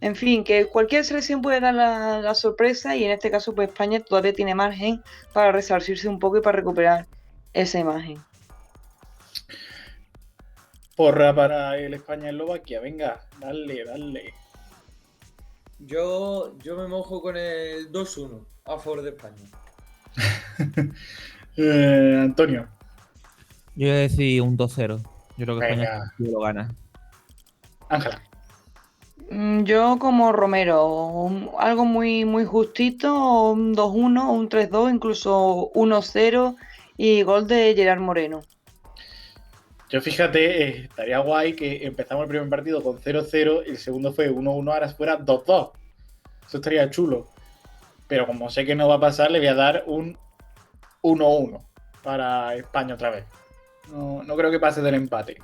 S5: En fin, que cualquier selección puede dar la sorpresa, y en este caso pues España todavía tiene margen para resarcirse un poco y para recuperar esa imagen.
S1: Porra para el España-Eslovaquia, venga, dale.
S4: Yo me mojo con el 2-1 a favor de España.
S1: Antonio.
S2: Yo voy a decir un 2-0. Yo creo que
S1: Venga.
S2: España lo gana.
S1: Ángela.
S5: Yo como Romero, algo muy, muy justito, un 2-1, un 3-2, incluso 1-0 y gol de Gerard Moreno.
S1: Yo fíjate, estaría guay que empezamos el primer partido con 0-0, el segundo fue 1-1, ahora fuera 2-2. Eso estaría chulo. Pero como sé que no va a pasar, le voy a dar un 1-1 para España otra vez. No creo que pase del empate.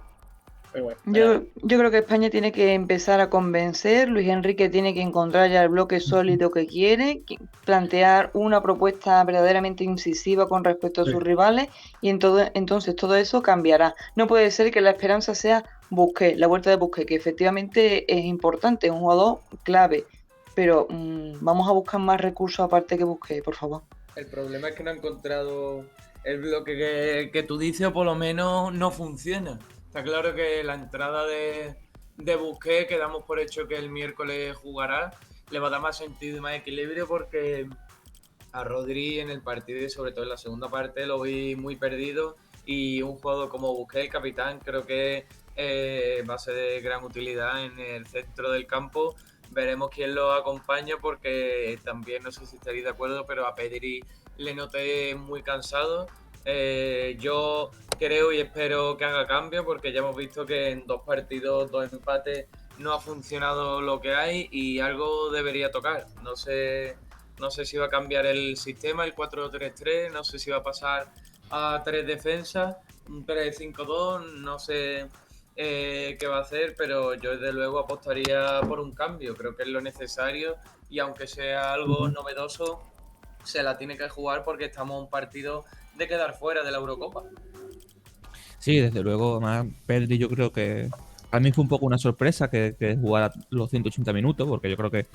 S1: Pero bueno,
S5: Yo creo que España tiene que empezar a convencer, Luis Enrique tiene que encontrar ya el bloque sólido que quiere, plantear una propuesta verdaderamente incisiva con respecto a sus rivales, y entonces todo eso cambiará. No puede ser que la esperanza sea Busquets, la vuelta de Busquets, que efectivamente es importante, es un jugador clave, pero vamos a buscar más recursos aparte que Busquets, por favor.
S4: El problema es que no ha encontrado el bloque que tú dices, o por lo menos no funciona. Está claro que la entrada de Busquets, que damos por hecho que el miércoles jugará, le va a dar más sentido y más equilibrio, porque a Rodri en el partido y sobre todo en la segunda parte lo vi muy perdido, y un jugador como Busquets, el capitán, creo que va a ser de gran utilidad en el centro del campo. Veremos quién lo acompaña, porque también no sé si estaréis de acuerdo, pero a Pedri le noté muy cansado. Yo creo y espero que haga cambio, porque ya hemos visto que en 2 partidos, 2 empates, no ha funcionado lo que hay y algo debería tocar. No sé si va a cambiar el sistema, el 4-3-3, no sé si va a pasar a 3 defensas, un 3-5-2, no sé qué va a hacer, pero yo desde luego apostaría por un cambio. Creo que es lo necesario, y aunque sea algo novedoso, se la tiene que jugar, porque estamos a un partido de quedar fuera de la Eurocopa.
S2: Sí, desde luego, además Pedri yo creo que Para mí fue un poco una sorpresa que jugara los 180 minutos, porque yo creo que,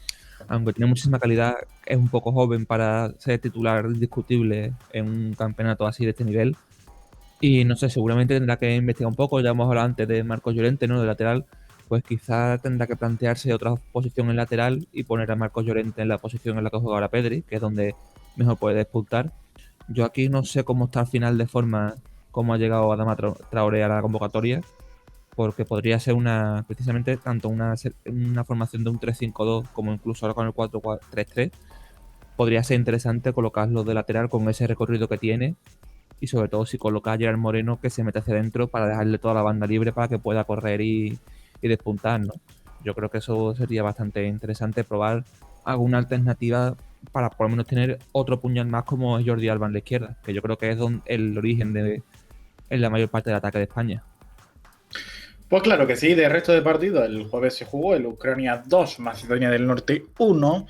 S2: aunque tiene muchísima calidad, es un poco joven para ser titular indiscutible en un campeonato así de este nivel. Y no sé, seguramente tendrá que investigar un poco. Ya hemos hablado antes de Marcos Llorente, ¿no? De lateral. Pues quizá tendrá que plantearse otra posición en lateral y poner a Marcos Llorente en la posición en la que juega ahora Pedri, que es donde mejor puede despuntar. Yo aquí no sé cómo está al final de forma, cómo ha llegado Adama Traoré a la convocatoria, porque podría ser precisamente tanto una formación de un 3-5-2 como incluso ahora con el 4-3-3. Podría ser interesante colocarlo de lateral con ese recorrido que tiene y sobre todo si coloca a Gerard Moreno que se mete hacia adentro para dejarle toda la banda libre para que pueda correr y despuntar, ¿no? Yo creo que eso sería bastante interesante probar alguna alternativa para por lo menos tener otro puñal más como es Jordi Alba en la izquierda, que yo creo que es el origen en la mayor parte del ataque de España.
S1: Pues claro que sí, de resto de partidos, el jueves se jugó el Ucrania 2, Macedonia del Norte 1,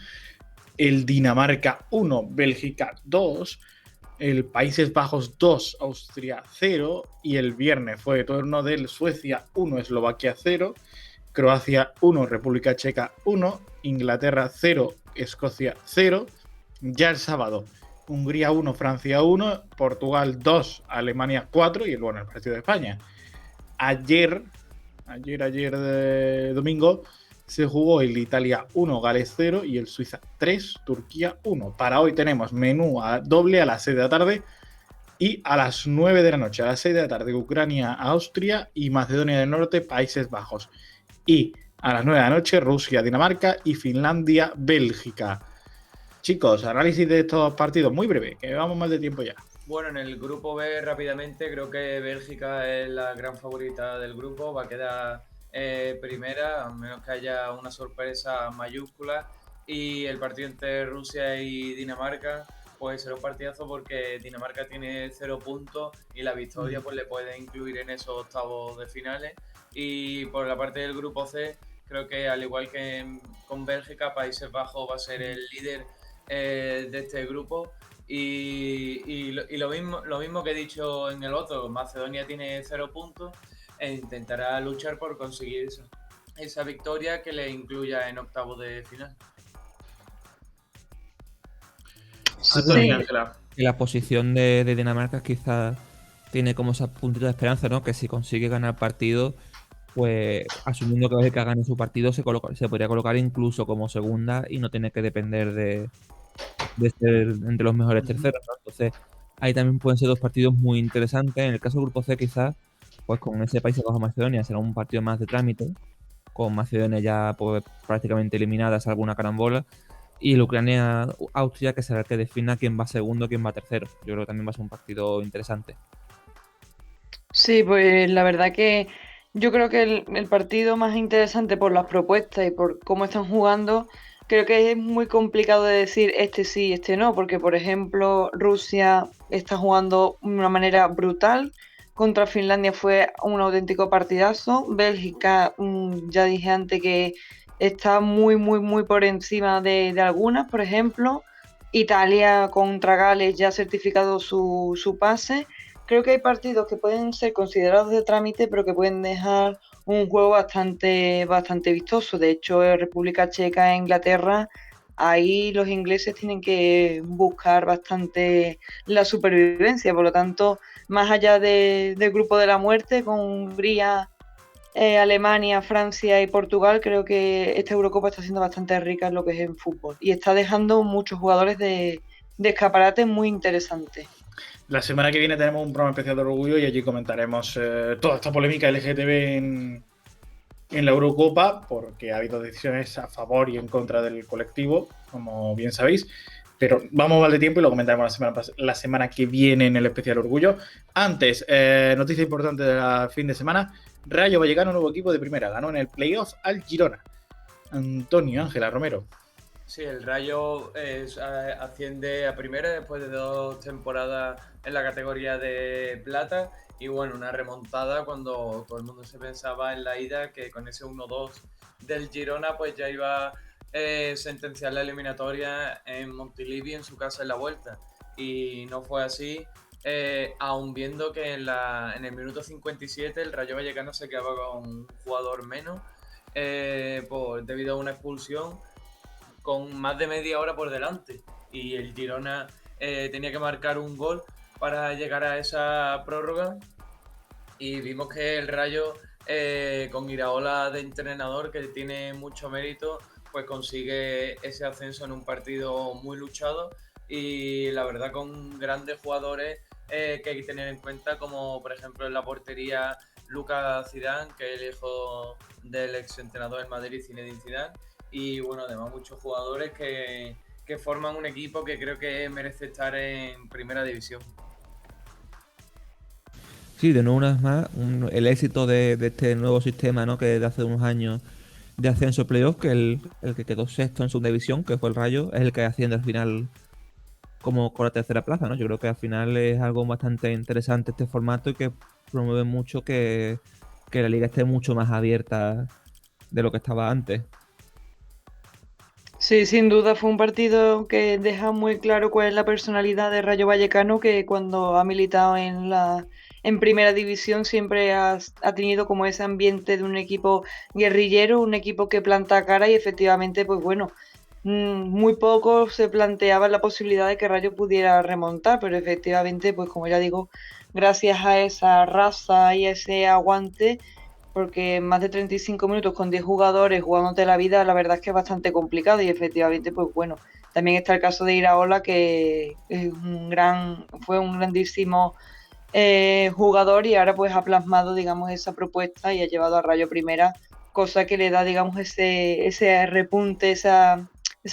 S1: el Dinamarca 1, Bélgica 2, el Países Bajos 2, Austria 0, y el viernes fue turno del Suecia 1, Eslovaquia 0, Croacia 1, República Checa 1, Inglaterra 0, Escocia 0, ya el sábado Hungría 1, Francia 1, Portugal 2, Alemania 4 y el partido de España. Ayer de domingo, se jugó el Italia 1, Gales 0 y el Suiza 3, Turquía 1. Para hoy tenemos menú doble a las 6 de la tarde y a las 9 de la noche. A las 6 de la tarde, Ucrania, Austria y Macedonia del Norte, Países Bajos. Y a las 9 de la noche, Rusia, Dinamarca y Finlandia, Bélgica. Chicos, análisis de estos partidos muy breve, que vamos mal de tiempo ya.
S4: Bueno, en el grupo B rápidamente creo que Bélgica es la gran favorita del grupo, va a quedar primera, a menos que haya una sorpresa mayúscula. Y el partido entre Rusia y Dinamarca pues será un partidazo porque Dinamarca tiene 0 puntos y la victoria pues le puede incluir en esos octavos de finales. Y por la parte del grupo C, creo que al igual que con Bélgica, Países Bajos va a ser el líder de este grupo. Y lo mismo que he dicho en el otro, Macedonia tiene 0 puntos e intentará luchar por conseguir esa victoria que le incluya en octavos de final.
S1: Antonio,
S5: Sí.
S1: Ángela.
S2: Y la posición de Dinamarca quizás tiene como esa puntita de esperanza, ¿no? Que si consigue ganar partido, pues asumiendo que Bélgica gane su partido, se podría colocar incluso como segunda y no tiene que depender de ser entre los mejores terceros, ¿no? Entonces, ahí también pueden ser dos partidos muy interesantes. En el caso del grupo C, quizás, pues con ese país bajo Macedonia será un partido más de trámite, con Macedonia ya pues, prácticamente eliminada, salvo una carambola, y el Ucrania-Austria, que será el que defina quién va segundo, quién va tercero. Yo creo que también va a ser un partido interesante.
S5: Sí, pues la verdad que yo creo que el partido más interesante por las propuestas y por cómo están jugando, creo que es muy complicado de decir este sí, este no, porque por ejemplo Rusia está jugando de una manera brutal, contra Finlandia fue un auténtico partidazo, Bélgica, ya dije antes que está muy, muy, muy por encima de algunas, por ejemplo, Italia contra Gales ya ha certificado su pase. Creo que hay partidos que pueden ser considerados de trámite, pero que pueden dejar un juego bastante, bastante vistoso. De hecho, en República Checa e Inglaterra, ahí los ingleses tienen que buscar bastante la supervivencia. Por lo tanto, más allá del grupo de la muerte, con Hungría, Alemania, Francia y Portugal, creo que esta Eurocopa está siendo bastante rica en lo que es en fútbol. Y está dejando muchos jugadores de escaparate muy interesantes.
S1: La semana que viene tenemos un programa especial de Orgullo y allí comentaremos toda esta polémica LGTB en la Eurocopa, porque ha habido decisiones a favor y en contra del colectivo, como bien sabéis. Pero vamos mal de tiempo y lo comentaremos la semana que viene en el especial Orgullo. Antes, noticia importante del fin de semana: Rayo Vallecano, nuevo equipo de primera, ganó en el playoff al Girona. Antonio, Ángela, Romero.
S4: Sí, el Rayo asciende a primera después de 2 temporadas en la categoría de plata y bueno, una remontada cuando todo el mundo se pensaba en la ida que con ese 1-2 del Girona pues ya iba a sentenciar la eliminatoria en Montilivi en su casa en la vuelta y no fue así aun viendo que en el minuto 57 el Rayo Vallecano se quedaba con un jugador menos debido a una expulsión con más de media hora por delante. Y el Girona tenía que marcar un gol para llegar a esa prórroga. Y vimos que el Rayo, con Iraola de entrenador, que tiene mucho mérito, pues consigue ese ascenso en un partido muy luchado. Y la verdad, con grandes jugadores que hay que tener en cuenta, como por ejemplo en la portería Lucas Zidane, que es el hijo del exentrenador del Madrid, Zinedine Zidane. Y bueno, además muchos jugadores que forman un equipo que creo que merece estar en primera división.
S2: Sí, de nuevo una vez más, el éxito de este nuevo sistema, ¿no? Que de hace unos años de ascenso playoff, que el que quedó sexto en segunda división, que fue el Rayo, es el que asciende al final como con la tercera plaza, ¿no? Yo creo que al final es algo bastante interesante este formato y que promueve mucho que la liga esté mucho más abierta de lo que estaba antes.
S5: Sí, sin duda fue un partido que deja muy claro cuál es la personalidad de Rayo Vallecano, que cuando ha militado en primera división siempre ha tenido como ese ambiente de un equipo guerrillero, un equipo que planta cara y efectivamente, pues bueno, muy poco se planteaba la posibilidad de que Rayo pudiera remontar, pero efectivamente, pues como ya digo, gracias a esa raza y a ese aguante, porque más de 35 minutos con 10 jugadores jugándote la vida, la verdad es que es bastante complicado y efectivamente, pues bueno, también está el caso de Iraola, que es fue un grandísimo jugador y ahora pues ha plasmado, digamos, esa propuesta y ha llevado a Rayo Primera, cosa que le da, digamos, ese repunte, esa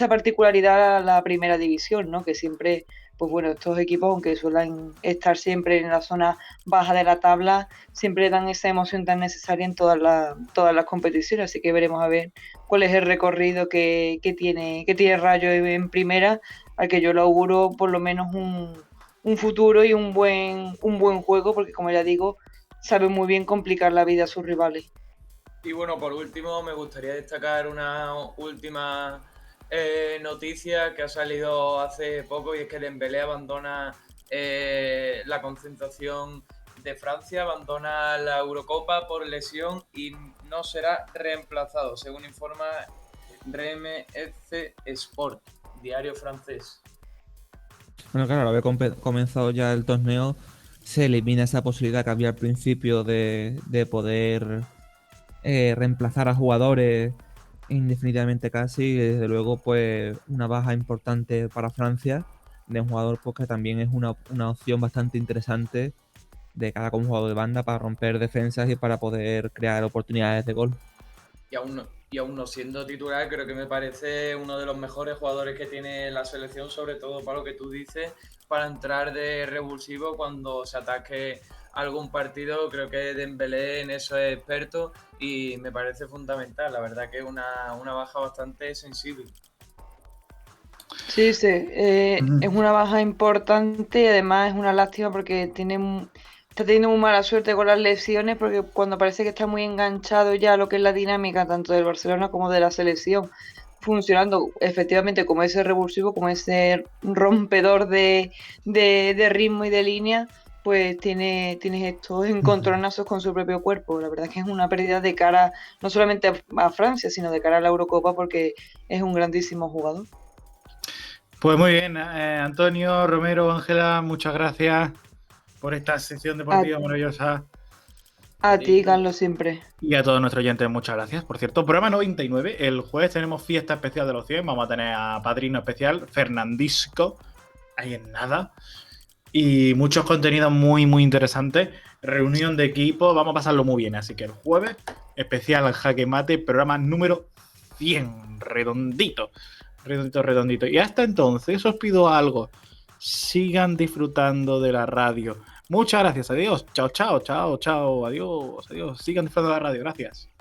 S5: particularidad a la primera división, ¿no? Que siempre, pues bueno, estos equipos, aunque suelen estar siempre en la zona baja de la tabla, siempre dan esa emoción tan necesaria en todas las competiciones, así que veremos a ver cuál es el recorrido que tiene Rayo en primera, al que yo le auguro por lo menos un futuro y un buen juego, porque como ya digo, sabe muy bien complicar la vida a sus rivales.
S4: Y bueno, por último, me gustaría destacar una última noticia que ha salido hace poco, y es que Dembélé abandona la concentración de Francia, abandona la Eurocopa por lesión y no será reemplazado, según informa RMC Sport, diario francés.
S2: Bueno, claro, al haber comenzado ya el torneo, se elimina esa posibilidad que había al principio de poder reemplazar a jugadores indefinidamente casi. Y desde luego, pues una baja importante para Francia de un jugador pues, que también es una opción bastante interesante de cara como jugador de banda para romper defensas y para poder crear oportunidades de gol.
S4: Y aún no siendo titular, creo que me parece uno de los mejores jugadores que tiene la selección, sobre todo para lo que tú dices, para entrar de revulsivo cuando se ataque algún partido. Creo que Dembélé en eso es experto y me parece fundamental. La verdad que es una baja bastante sensible.
S5: Sí, sí, es una baja importante y además es una lástima porque está teniendo muy mala suerte con las lesiones, porque cuando parece que está muy enganchado ya a lo que es la dinámica tanto del Barcelona como de la selección, funcionando efectivamente como ese revulsivo, como ese rompedor de ritmo y de línea, pues tienes estos encontronazos con su propio cuerpo. La verdad es que es una pérdida de cara no solamente a Francia, sino de cara a la Eurocopa, porque es un grandísimo jugador.
S1: Pues muy bien, Antonio, Romero, Ángela, muchas gracias por esta sección deportiva maravillosa.
S5: A ti, Carlos, siempre.
S1: Y a todos nuestros oyentes, muchas gracias. Por cierto, programa 99. El jueves tenemos fiesta especial de los 100. Vamos a tener a padrino especial, Fernandisco. Ahí en nada. Y muchos contenidos muy, muy interesantes. Reunión de equipo. Vamos a pasarlo muy bien. Así que el jueves, especial Jaque Mate, programa número 100. Redondito. Redondito, redondito. Y hasta entonces os pido algo. Sigan disfrutando de la radio. Muchas gracias. Adiós. Chao, chao, chao, chao. Adiós, adiós. Sigan disfrutando de la radio. Gracias.